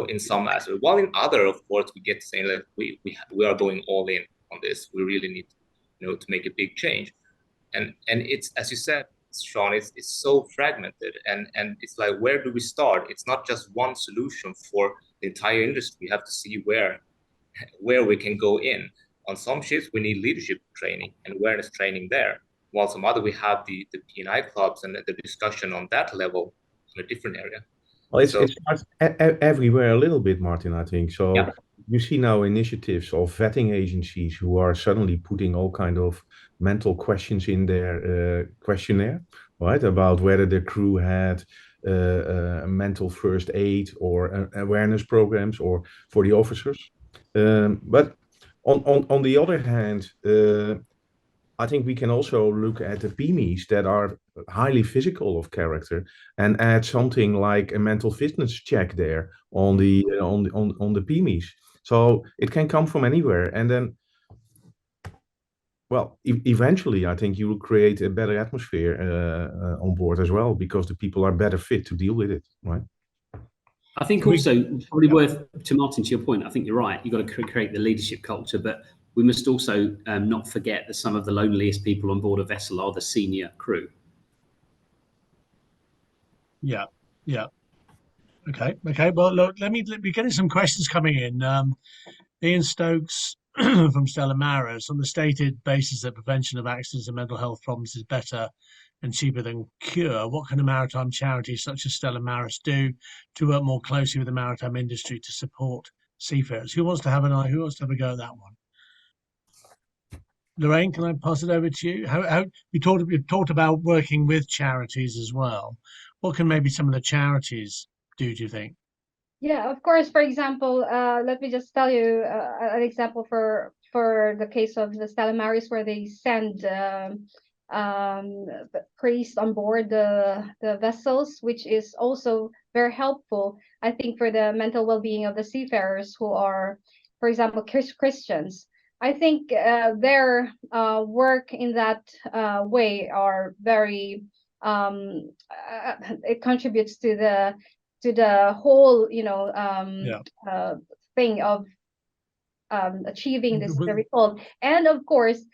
in some aspects? While in other, of course, we get saying that we are going all in on this. We really need, to make a big change, and it's, as you said, Sean, it's so fragmented, and it's like, where do we start? It's not just one solution for the entire industry. We have to see where we can go in. On some ships, we need leadership training and awareness training there. While some other, we have the P&I clubs and the discussion on that level in a different area. Well, it's everywhere a little bit, Martin, I think. So yeah. You see now initiatives of vetting agencies who are suddenly putting all kind of mental questions in their questionnaire, right? About whether the crew had mental first aid or awareness programs, or for the officers. But on the other hand, I think we can also look at the PMEs that are highly physical of character and add something like a mental fitness check there on the PMEs. So it can come from anywhere, and then, well, eventually, I think you will create a better atmosphere on board as well, because the people are better fit to deal with it, right? I think also probably worth, to Martin, to your point, I think you're right. You've got to create the leadership culture, but we must also not forget that some of the loneliest people on board a vessel are the senior crew. Yeah. Okay. Well, look, let me get some questions coming in. Ian Stokes from Stella Maris: on the stated basis that prevention of accidents and mental health problems is better and cheaper than cure, what can a maritime charity such as Stella Maris do to work more closely with the maritime industry to support seafarers? Who wants to have a go at that one? Lorraine, can I pass it over to you? How you talked about working with charities as well. What can maybe some of the charities do you think? Yeah, of course. For example, let me just tell you an example for the case of the Stella Maris, where they send priests on board the vessels, which is also very helpful, I think, for the mental well-being of the seafarers who are, for example, Christians. I think their work in that way are very it contributes to the whole, thing of achieving the result. And of course,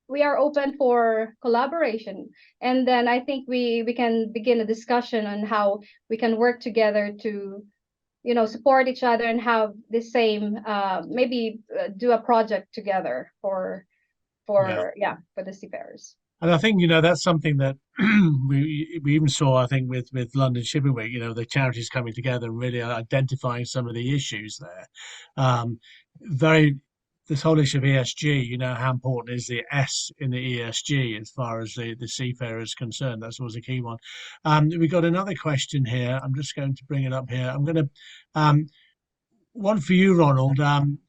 we are open for collaboration. And then I think we can begin a discussion on how we can work together to, support each other and have the same, maybe do a project together for the seafarers. And I think, that's something that we even saw, I think, with London Shipping Week, the charities coming together and really identifying some of the issues there. This whole issue of ESG, how important is the S in the ESG as far as the seafarer is concerned? That's always a key one. We got another question here. I'm just going to bring it up here. I'm going to one for you, Ronald.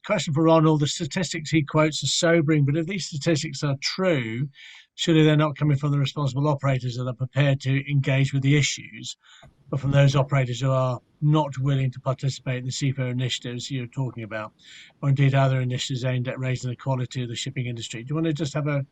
Question for Ronald. The statistics he quotes are sobering, but if these statistics are true, surely they're not coming from the responsible operators that are prepared to engage with the issues, but from those operators who are not willing to participate in the seafarer initiatives you're talking about, or indeed other initiatives aimed at raising the quality of the shipping industry. Do you want to just have a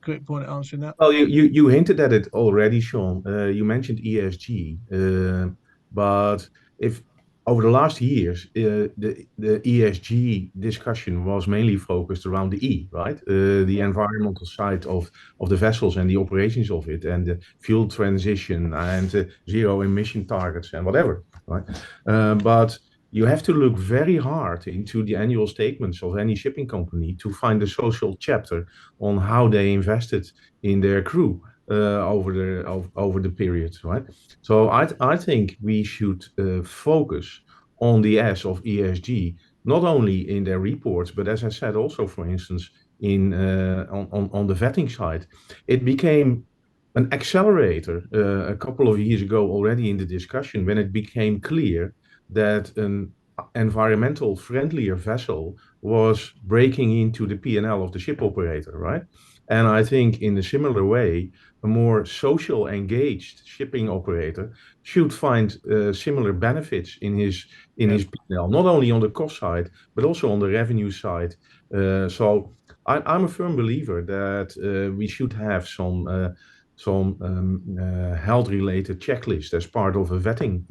quick point at answering that? Well, you hinted at it already, Sean. You mentioned ESG, but if over the last years, the ESG discussion was mainly focused around the E, right? The environmental side of the vessels and the operations of it, and the fuel transition and zero emission targets and whatever, right? But you have to look very hard into the annual statements of any shipping company to find a social chapter on how they invested in their crew over the period, right? So I think we should focus on the S of ESG, not only in their reports, but as I said, also, for instance, on the vetting side. It became an accelerator a couple of years ago already in the discussion, when it became clear that an environmental friendlier vessel was breaking into the P&L of the ship operator, right? And I think in a similar way, a more social engaged shipping operator should find similar benefits in his P&L, not only on the cost side, but also on the revenue side. So I'm a firm believer that we should have some health-related checklist as part of a vetting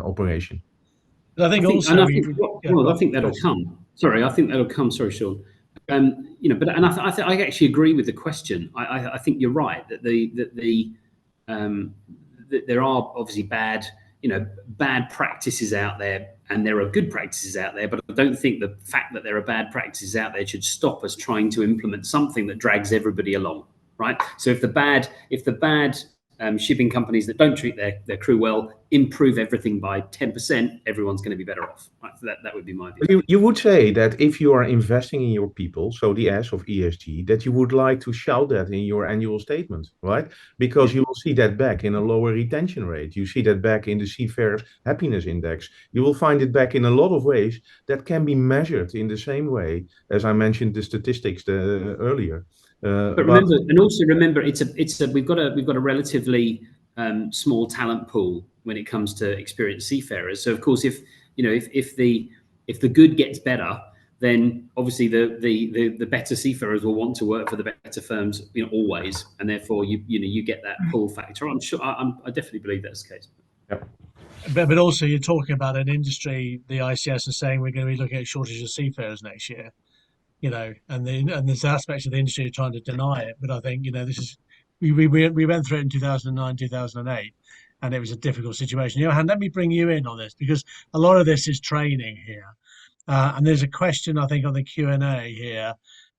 operation. I think that'll come. Sorry, I think that'll come. Sorry, Sean. I actually agree with the question. I think you're right that that there are obviously bad practices out there, and there are good practices out there. But I don't think the fact that there are bad practices out there should stop us trying to implement something that drags everybody along, right? So if the bad shipping companies that don't treat their crew well improve everything by 10%, everyone's going to be better off. Right? So that would be my view. You would say that if you are investing in your people, so the S of ESG, that you would like to shout that in your annual statement, right? Because you will see that back in a lower retention rate. You see that back in the Seafarers Happiness Index. You will find it back in a lot of ways that can be measured in the same way as I mentioned the statistics earlier. But remember, we've got a relatively small talent pool when it comes to experienced seafarers. So of course, if the good gets better, then obviously the better seafarers will want to work for the better firms, always, and therefore you get that pull factor. I'm sure. I definitely believe that's the case. Yep. But also, you're talking about an industry. The ICS is saying we're going to be looking at shortage of seafarers next year. And there's aspects of the industry trying to deny it. But I think, this is, we went through it in 2009, 2008, and it was a difficult situation. Johan, let me bring you in on this, because a lot of this is training here. And there's a question, I think, on the Q&A here.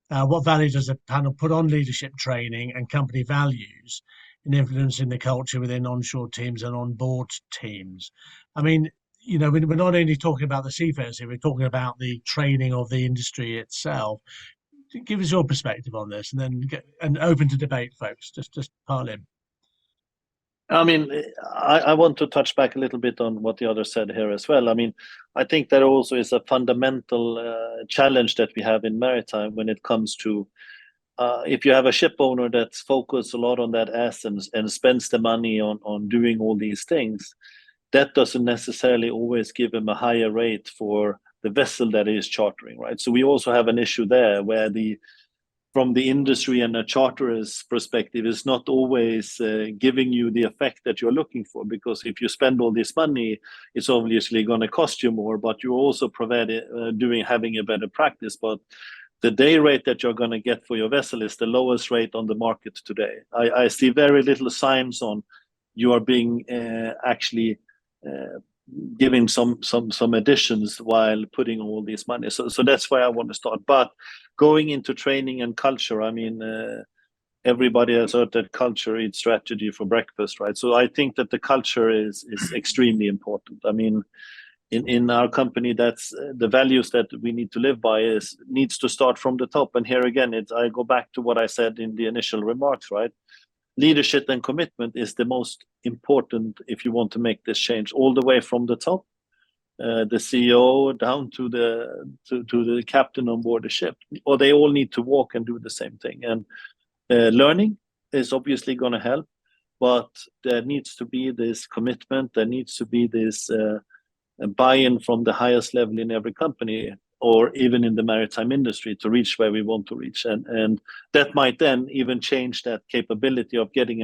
What value does the panel put on leadership training and company values in influencing the culture within onshore teams and onboard teams? I mean, we're not only talking about the seafarers here, we're talking about the training of the industry itself. give us your perspective on this, and then and open to debate, folks. Just pile in. I mean, I want to touch back a little bit on what the others said here as well. I mean, I think there also is a fundamental challenge that we have in maritime when it comes to if you have a ship owner that's focused a lot on that essence and spends the money on doing all these things, that doesn't necessarily always give him a higher rate for the vessel that he is chartering, right? So we also have an issue there where from the industry and a charterer's perspective is not always giving you the effect that you're looking for, because if you spend all this money, it's obviously going to cost you more, but you're also having a better practice. But the day rate that you're going to get for your vessel is the lowest rate on the market today. I see very little signs on you are being actually giving some additions while putting all this money. So that's where I want to start. But going into training and culture, I mean, everybody has heard that culture eats strategy for breakfast, right? So I think that the culture is extremely important. I mean, in our company, that's the values that we need to live by needs to start from the top. And here again, I go back to what I said in the initial remarks, right? Leadership and commitment is the most important if you want to make this change, all the way from the top, the CEO down to the captain on board the ship, or they all need to walk and do the same thing. And learning is obviously going to help, but there needs to be this commitment. There needs to be this buy-in from the highest level in every company, or even in the maritime industry, to reach where we want to reach. And that might then even change that capability of getting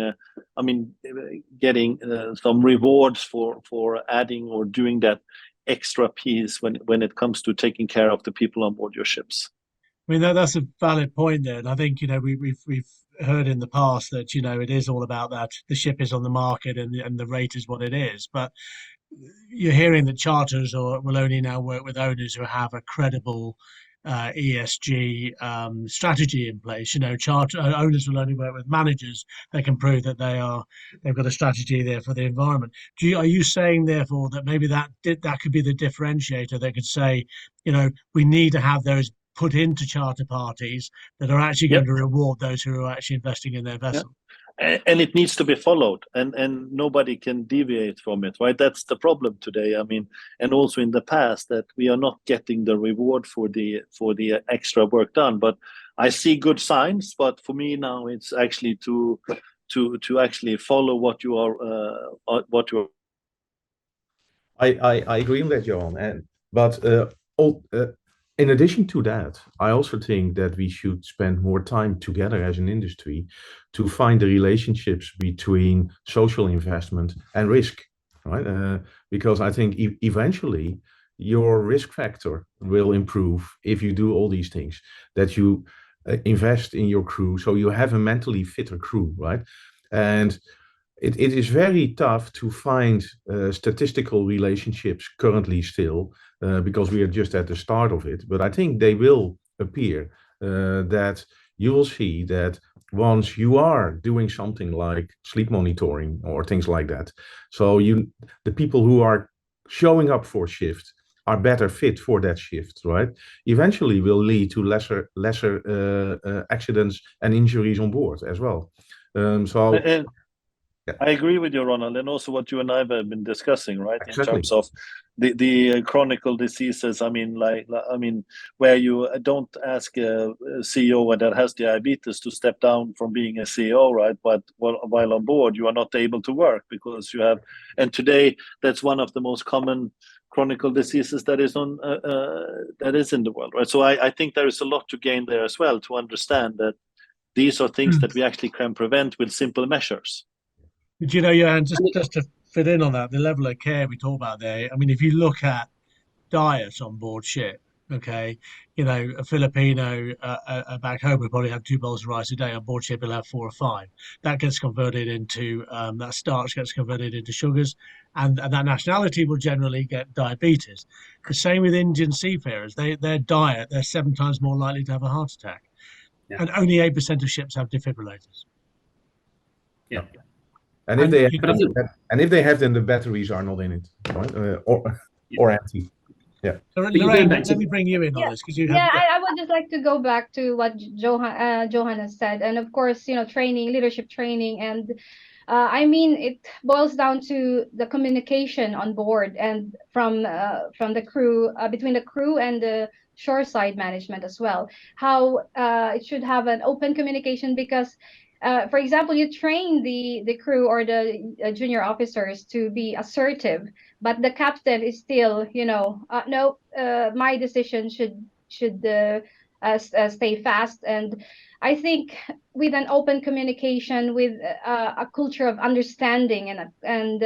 some rewards for adding or doing that extra piece when it comes to taking care of the people on board your ships. I mean, that's a valid point there. And I think, we've heard in the past that, it is all about that. The ship is on the market and the rate is what it is. But you're hearing that charters will only now work with owners who have a credible ESG strategy in place. Charter owners will only work with managers that can prove that they've got a strategy there for the environment. Are you saying therefore that maybe that could be the differentiator? They could say, we need to have those put into charter parties that are actually going to reward those who are actually investing in their vessel. And it needs to be followed, and nobody can deviate from it, right? That's the problem today. I mean, and also in the past, that we are not getting the reward for the extra work done. But I see good signs. But for me now, it's actually to actually follow what you are. I agree on that, Johan. But in addition to that, I also think that we should spend more time together as an industry to find the relationships between social investment and risk, right? Because I think eventually your risk factor will improve if you do all these things, that you invest in your crew so you have a mentally fitter crew, right? And it is very tough to find statistical relationships currently still, because we are just at the start of it. But I think they will appear, that you will see that once you are doing something like sleep monitoring or things like that, so the people who are showing up for shift are better fit for that shift, right? Eventually will lead to lesser accidents and injuries on board as well. I agree with you, Ronald, and also what you and I have been discussing, right? Exactly. In terms of the chronic diseases. I mean, where you don't ask a CEO that has diabetes to step down from being a CEO, right? But while on board, you are not able to work because you have. And today, that's one of the most common chronic diseases that is in the world, right? So I think there is a lot to gain there as well, to understand that these are things that we actually can prevent with simple measures. But Johan, just to fit in on that, the level of care we talk about there. I mean, if you look at diet on board ship, okay, a Filipino back home will probably have 2 bowls of rice a day. On board ship, he'll have 4 or 5. That gets converted into that starch gets converted into sugars, and that nationality will generally get diabetes. The same with Indian seafarers. Their diet, they're 7 times more likely to have a heart attack, and only 8% of ships have defibrillators. Yeah. And if they have them, the batteries are not in it, right? Or empty. Yeah. So, But you're Lorraine, going back to let me bring you in on this because you Yeah, have. I would just like to go back to what Johan has said, and of course, training, leadership training, and I mean, it boils down to the communication on board and from the crew, between the crew and the shoreside management as well. How it should have an open communication because, for example, you train the crew or the junior officers to be assertive, but the captain is still, no, my decision should stay fast. And I think with an open communication, with a culture of understanding, and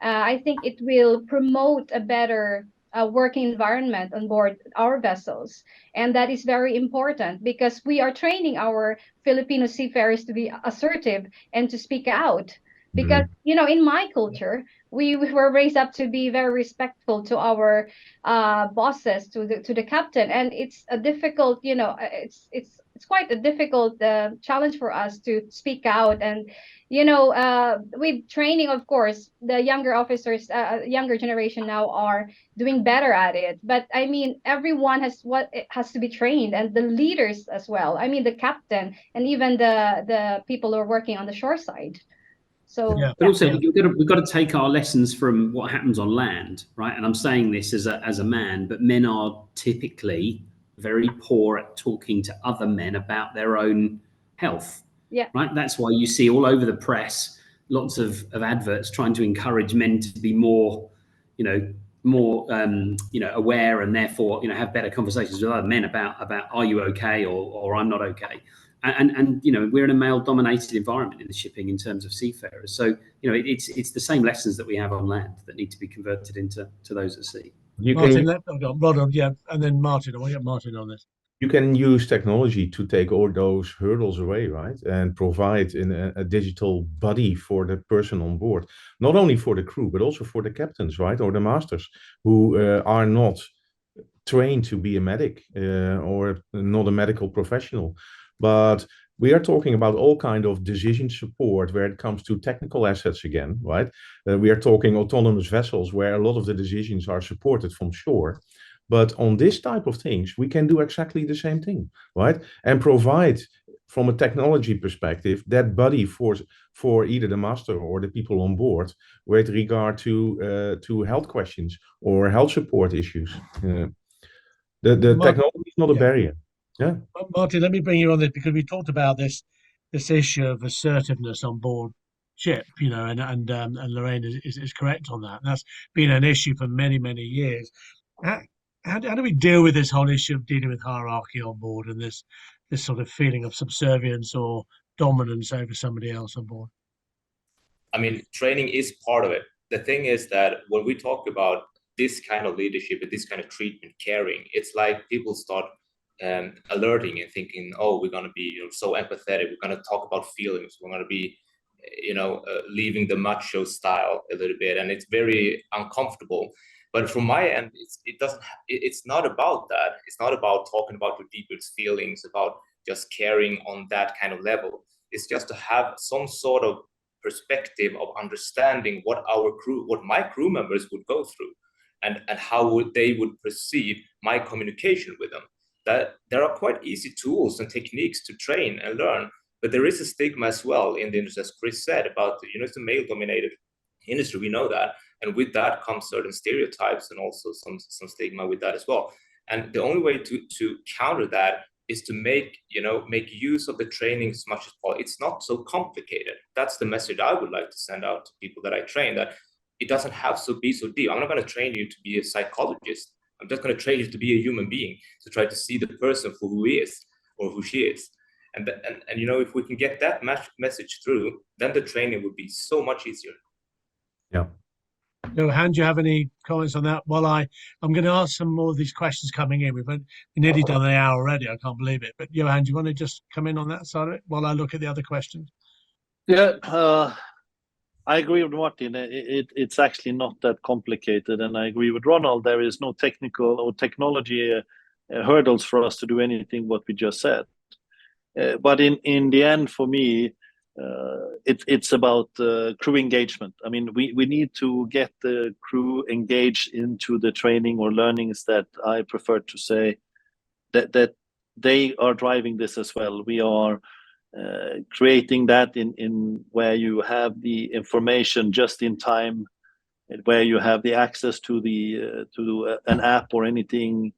I think it will promote a better working environment on board our vessels, and that is very important because we are training our Filipino seafarers to be assertive and to speak out. Because in my culture, we were raised up to be very respectful to our bosses, to the captain, and it's a difficult, it's quite a difficult challenge for us to speak out. And with training, of course, the younger officers, younger generation now are doing better at it. But I mean, everyone has to be trained, and the leaders as well. I mean, the captain and even the people who are working on the shore side. So, Yeah. But also, we've got to take our lessons from what happens on land, right? And I'm saying this as a man, but men are typically very poor at talking to other men about their own health. Yeah. Right. That's why you see all over the press lots of adverts trying to encourage men to be more, aware, and therefore, have better conversations with other men about are you okay, or I'm not okay. And we're in a male-dominated environment in the shipping in terms of seafarers. So it's the same lessons that we have on land that need to be converted into those at sea. Martin, Ronald, yeah, and then Martin. I want to get Martin on this. You can use technology to take all those hurdles away, right? And provide a digital buddy for the person on board, not only for the crew, but also for the captains, right? Or the masters who are not trained to be a medic or not a medical professional. But we are talking about all kind of decision support where it comes to technical assets again, right? We are talking autonomous vessels where a lot of the decisions are supported from shore. But on this type of things, we can do exactly the same thing, right? And provide, from a technology perspective, that buddy for either the master or the people on board with regard to health questions or health support issues. The technology is not a barrier. Yeah. Martin, let me bring you on this because we talked about this issue of assertiveness on board ship, and Lorraine is correct on that. And that's been an issue for many, many years. How do we deal with this whole issue of dealing with hierarchy on board and this sort of feeling of subservience or dominance over somebody else on board? I mean, training is part of it. The thing is that when we talk about this kind of leadership and this kind of treatment, caring, it's like people start alerting and thinking, oh, we're going to be so empathetic. We're going to talk about feelings. We're going to be, leaving the macho style a little bit, and it's very uncomfortable. But from my end, it's not about that. It's not about talking about your deepest feelings, about just caring on that kind of level. It's just to have some sort of perspective of understanding what my crew members would go through, and how they would perceive my communication with them. That there are quite easy tools and techniques to train and learn, but there is a stigma as well in the industry, as Chris said, about it's a male-dominated industry. We know that. And with that comes certain stereotypes and also some stigma with that as well. And the only way to counter that is to make use of the training as much as possible. It's not so complicated. That's the message I would like to send out to people that I train, that it doesn't have to be so deep. I'm not going to train you to be a psychologist. I'm just going to train you to be a human being, to try to see the person for who he is or who she is. And if we can get that message through, then the training would be so much easier. Yeah. Johan, do you have any comments on that? Well, I'm going to ask some more of these questions coming in. We've nearly done an hour already. I can't believe it. But Johan, do you want to just come in on that side of it while I look at the other questions? Yeah, I agree with Martin. It's actually not that complicated, and I agree with Ronald. There is no technical or technology hurdles for us to do anything what we just said. But in the end, for me, it's about crew engagement. I mean, we need to get the crew engaged into the training or learnings that I prefer to say that they are driving this as well. We are creating that in where you have the information just in time, where you have the access to an app or anything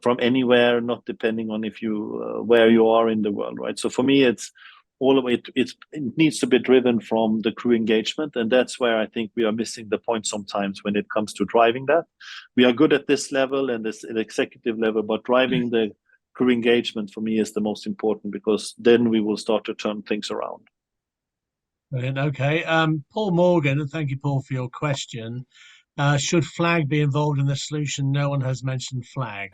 from anywhere, not depending on if you where you are in the world, right? So for me, it's all of it. It needs to be driven from the crew engagement, and that's where I think we are missing the point sometimes when it comes to driving that. We are good at this level and this executive level, but driving the crew engagement for me is the most important, because then we will start to turn things around. Brilliant. Okay. Paul Morgan, and thank you, Paul, for your question. Should flag be involved in the solution? No one has mentioned flag.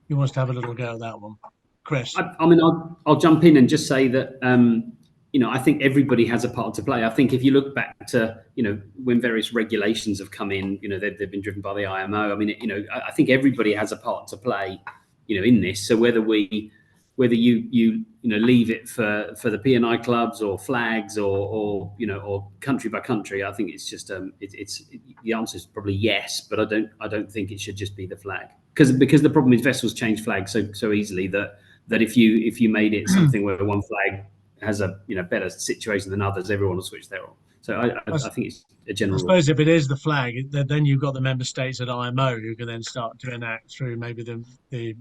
Who wants to have a little go at that one? Chris. I mean, I'll jump in and just say that, I think everybody has a part to play. I think if you look back to, when various regulations have come in, they've been driven by the IMO. I mean, I think everybody has a part to play, in this. So whether you leave it for the P&I clubs or flags or country by country, I think it's just it's the answer is probably yes, but I don't think it should just be the flag, because the problem is vessels change flags so easily that if you made it something where one flag has a better situation than others, everyone will switch there on. So I think it's a general. I suppose if it is the flag, then you've got the member states at IMO who can then start to enact through maybe the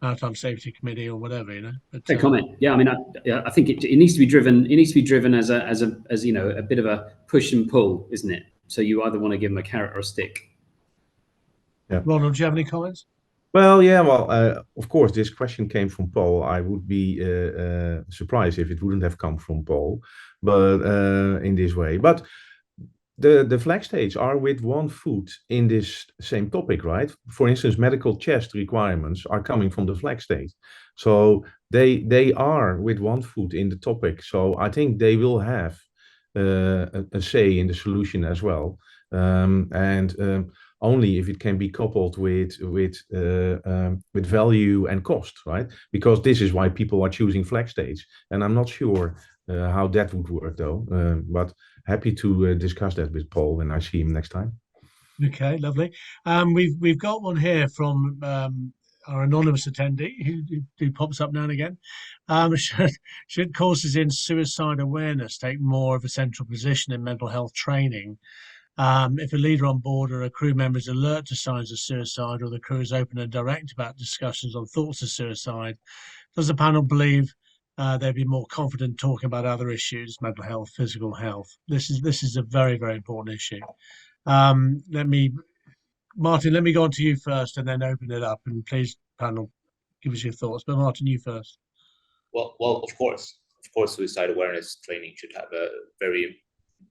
Maritime Safety Committee or whatever, But, fair comment. Yeah, I mean, I think it needs to be driven. It needs to be driven as a bit of a push and pull, isn't it? So you either want to give them a carrot or a stick. Yeah. Ronald, do you have any comments? Well, yeah, of course, this question came from Paul. I would be surprised if it wouldn't have come from Paul, but in this way. But the flag states are with one foot in this same topic, right? For instance, medical chest requirements are coming from the flag state. So they are with one foot in the topic. So I think they will have a say in the solution as well. Only if it can be coupled with value and cost, right? Because this is why people are choosing flag states, and I'm not sure how that would work though. But happy to discuss that with Paul when I see him next time. Okay, lovely. We've got one here from our anonymous attendee who pops up now and again. Should courses in suicide awareness take more of a central position in mental health training? If a leader on board or a crew member is alert to signs of suicide, or the crew is open and direct about discussions on thoughts of suicide, does the panel believe they'd be more confident talking about other issues, mental health, physical health? This is a very, very important issue. Martin, let me go on to you first and then open it up. And please, panel, give us your thoughts. But Martin, you first. Well, of course, suicide awareness training should have a very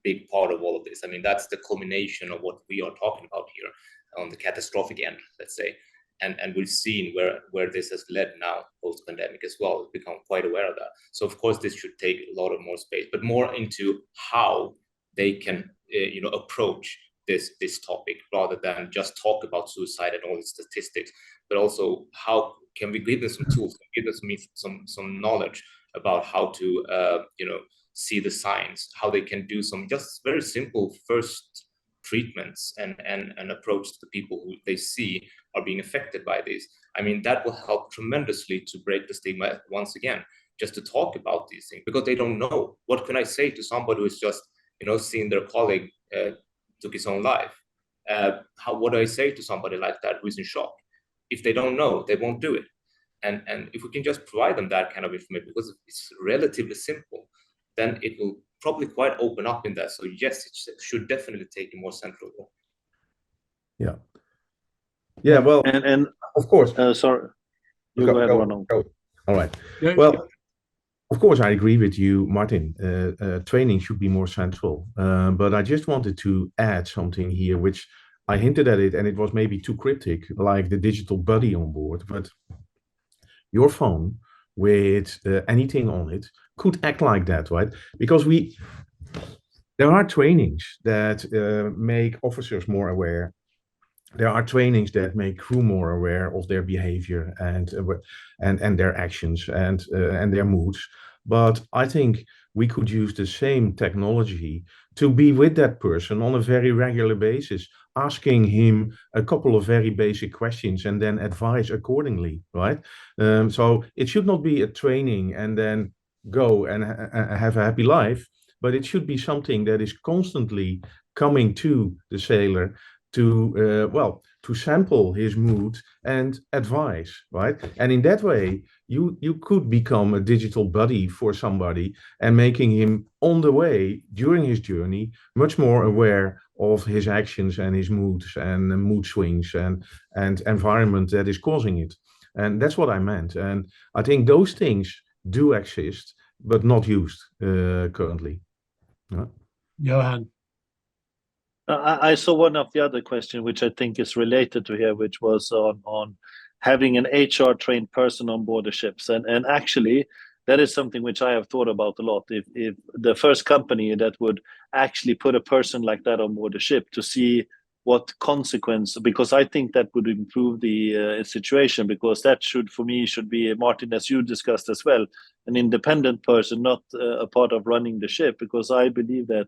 big part of all of this. I mean, that's the culmination of what we are talking about here on the catastrophic end, let's say. And we've seen where this has led now post-pandemic as well. We've become quite aware of that. So of course this should take a lot of more space, but more into how they can approach this topic, rather than just talk about suicide and all the statistics, but also how can we give them some tools, give them some knowledge about how to see the signs, how they can do some just very simple first treatments and approach to the people who they see are being affected by this. I mean, that will help tremendously to break the stigma once again, just to talk about these things, because they don't know. What can I say to somebody who's just, seen their colleague took his own life? What do I say to somebody like that who's in shock? If they don't know, they won't do it. And if we can just provide them that kind of information, because it's relatively simple, then it will probably quite open up in that. So yes, it should definitely take a more central role. Yeah. Yeah, well, and of course. Sorry. You go ahead, Ronald. All right. Well, of course, I agree with you, Martin. Training should be more central. But I just wanted to add something here, which I hinted at it, and it was maybe too cryptic, like the digital buddy on board. But your phone with anything on it could act like that, right? Because there are trainings that make officers more aware. There are trainings that make crew more aware of their behavior and their actions and their moods. But I think we could use the same technology to be with that person on a very regular basis, asking him a couple of very basic questions and then advise accordingly, right? So it should not be a training and then go and have a happy life, but it should be something that is constantly coming to the sailor to sample his mood and advise, right? And in that way, you could become a digital buddy for somebody and making him on the way during his journey much more aware of his actions and his moods and mood swings and environment that is causing it. And that's what I meant. And I think those things do exist, but not used currently. Johan. I saw one of the other question, which I think is related to here, which was on having an HR trained person on board the ships. And actually, that is something which I have thought about a lot. If the first company that would actually put a person like that on board the ship to see what consequence, because I think that would improve the situation, because that should be, Martin, as you discussed as well, an independent person, not a part of running the ship, because I believe that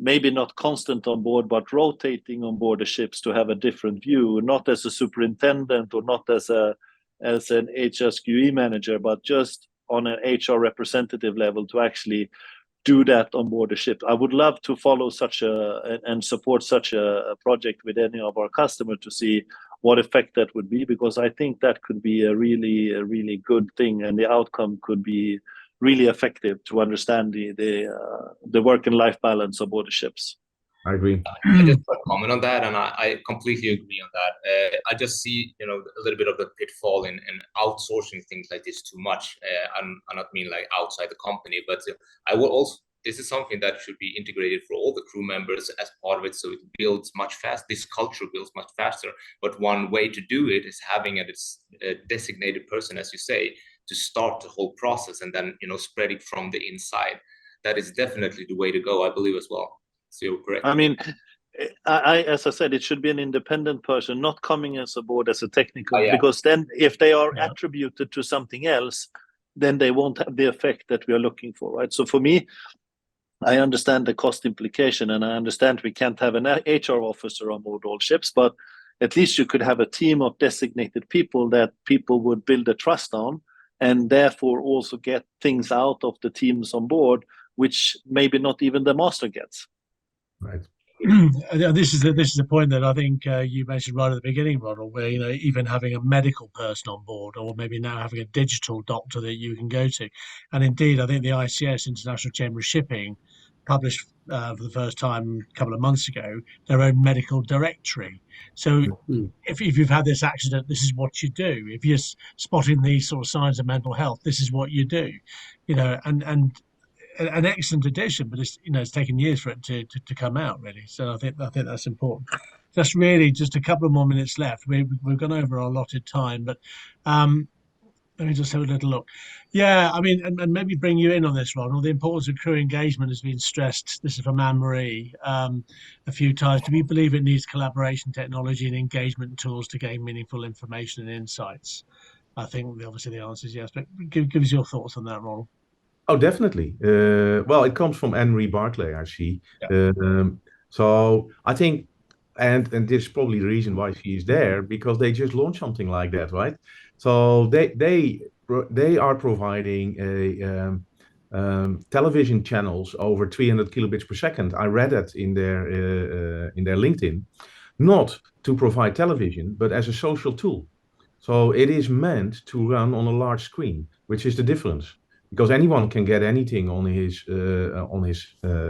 maybe not constant on board, but rotating on board the ships to have a different view, not as a superintendent or not as an HSQE manager, but just on an HR representative level to actually do that on board the ship. I would love to follow and support such a project with any of our customers to see what effect that would be, because I think that could be a really good thing, and the outcome could be really effective to understand the work and life balance aboard the ships. I agree. I just want to comment on that, and I completely agree on that. I just see, a little bit of the pitfall in outsourcing things like this too much. I not mean like outside the company, but I will also. This is something that should be integrated for all the crew members as part of it, so it builds much faster. This culture builds much faster. But one way to do it is having a designated person, as you say, to start the whole process and then spread it from the inside. That is definitely the way to go, I believe, as well. So you're correct. I mean, as I said, it should be an independent person, not coming as aboard as a technical, because then if they are attributed to something else, then they won't have the effect that we are looking for, right? So for me, I understand the cost implication, and I understand we can't have an HR officer on board all ships, but at least you could have a team of designated people that people would build a trust on, and therefore also get things out of the teams on board, which maybe not even the master gets. Right. This is a point that I think you mentioned right at the beginning, Ronald, where even having a medical person on board, or maybe now having a digital doctor that you can go to. And indeed, I think the ICS, International Chamber of Shipping, published for the first time a couple of months ago their own medical directory. So if you've had this accident, this is what you do. If you're spotting these sort of signs of mental health, this is what you do. And an excellent addition, but it's taken years for it to come out, really. So I think that's important. Just really just a couple of more minutes left. We've gone over our allotted time, but let me just have a little look. Yeah, I mean, and maybe bring you in on this, Ronald. The importance of crew engagement has been stressed. This is from Anne-Marie a few times. Do we believe it needs collaboration technology and engagement tools to gain meaningful information and insights? I think obviously the answer is yes, but give us your thoughts on that, Ronald. Oh, definitely. Well, it comes from Anne-Marie Barclay, I see. Yeah. So I think, and this is probably the reason why she is there, because they just launched something like that, right? So they are providing television channels over 300 kilobits per second. I read that in their LinkedIn, not to provide television, but as a social tool. So it is meant to run on a large screen, which is the difference. Because anyone can get anything on his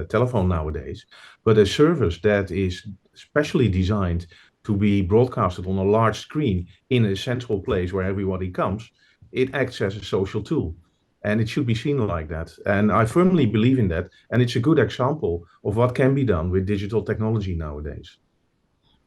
telephone nowadays, but a service that is specially designed to be broadcasted on a large screen in a central place where everybody comes, it acts as a social tool, and it should be seen like that. And I firmly believe in that, and it's a good example of what can be done with digital technology nowadays.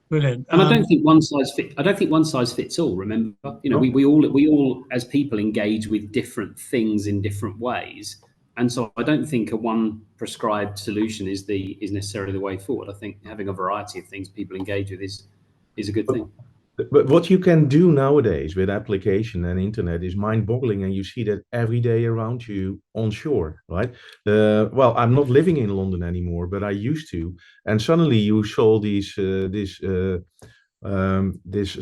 Brilliant. And I don't think one size fits all. Remember, we all as people engage with different things in different ways, and so I don't think a one prescribed solution is necessarily the way forward. I think having a variety of things people engage with is a good thing. But what you can do nowadays with application and internet is mind-boggling, and you see that every day around you on shore, right? Well, I'm not living in London anymore, but I used to, and suddenly you saw this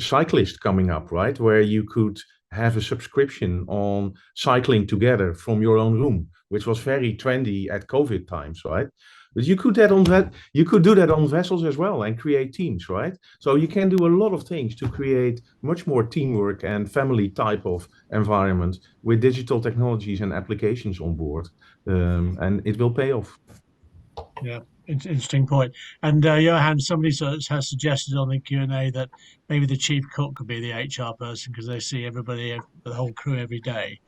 cyclist coming up, right, where you could have a subscription on cycling together from your own room, which was very trendy at COVID times, right? But you could do that on vessels as well and create teams, right? So you can do a lot of things to create much more teamwork and family type of environment with digital technologies and applications on board, and it will pay off. Yeah, interesting point. And Johan, somebody has suggested on the Q&A that maybe the chief cook could be the HR person because they see everybody, the whole crew every day.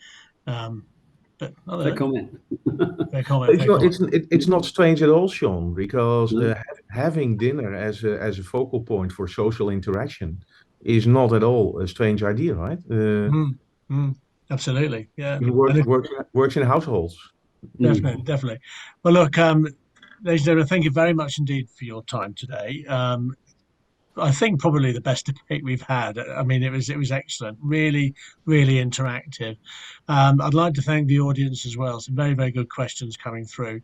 But Fair comment. Fair comment. It's not strange at all, Sean, because having dinner as a focal point for social interaction is not at all a strange idea, right? Absolutely, yeah. It works in households. Definitely. Well, look, ladies and gentlemen, thank you very much indeed for your time today. I think probably the best debate we've had. I mean, it was excellent, really, really interactive. I'd like to thank the audience as well. Some very, very good questions coming through.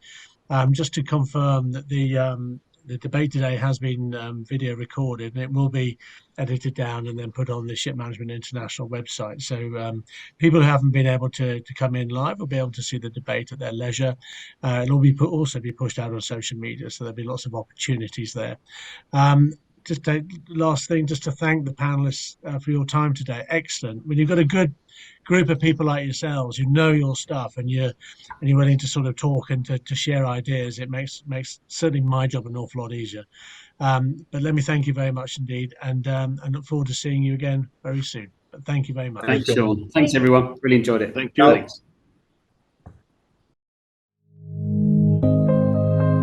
Just to confirm that the debate today has been video recorded and it will be edited down and then put on the Ship Management International website. So people who haven't been able to come in live will be able to see the debate at their leisure. It'll also be pushed out on social media, so there'll be lots of opportunities there. Just a last thing, just to thank the panelists for your time today. Excellent. When you've got a good group of people like yourselves who know your stuff and you're willing to sort of talk and to share ideas, it makes certainly my job an awful lot easier. But let me thank you very much indeed, and look forward to seeing you again very soon. But thank you very much. Thanks, Sean. Thanks, everyone. Really enjoyed it. Thank you. Thanks.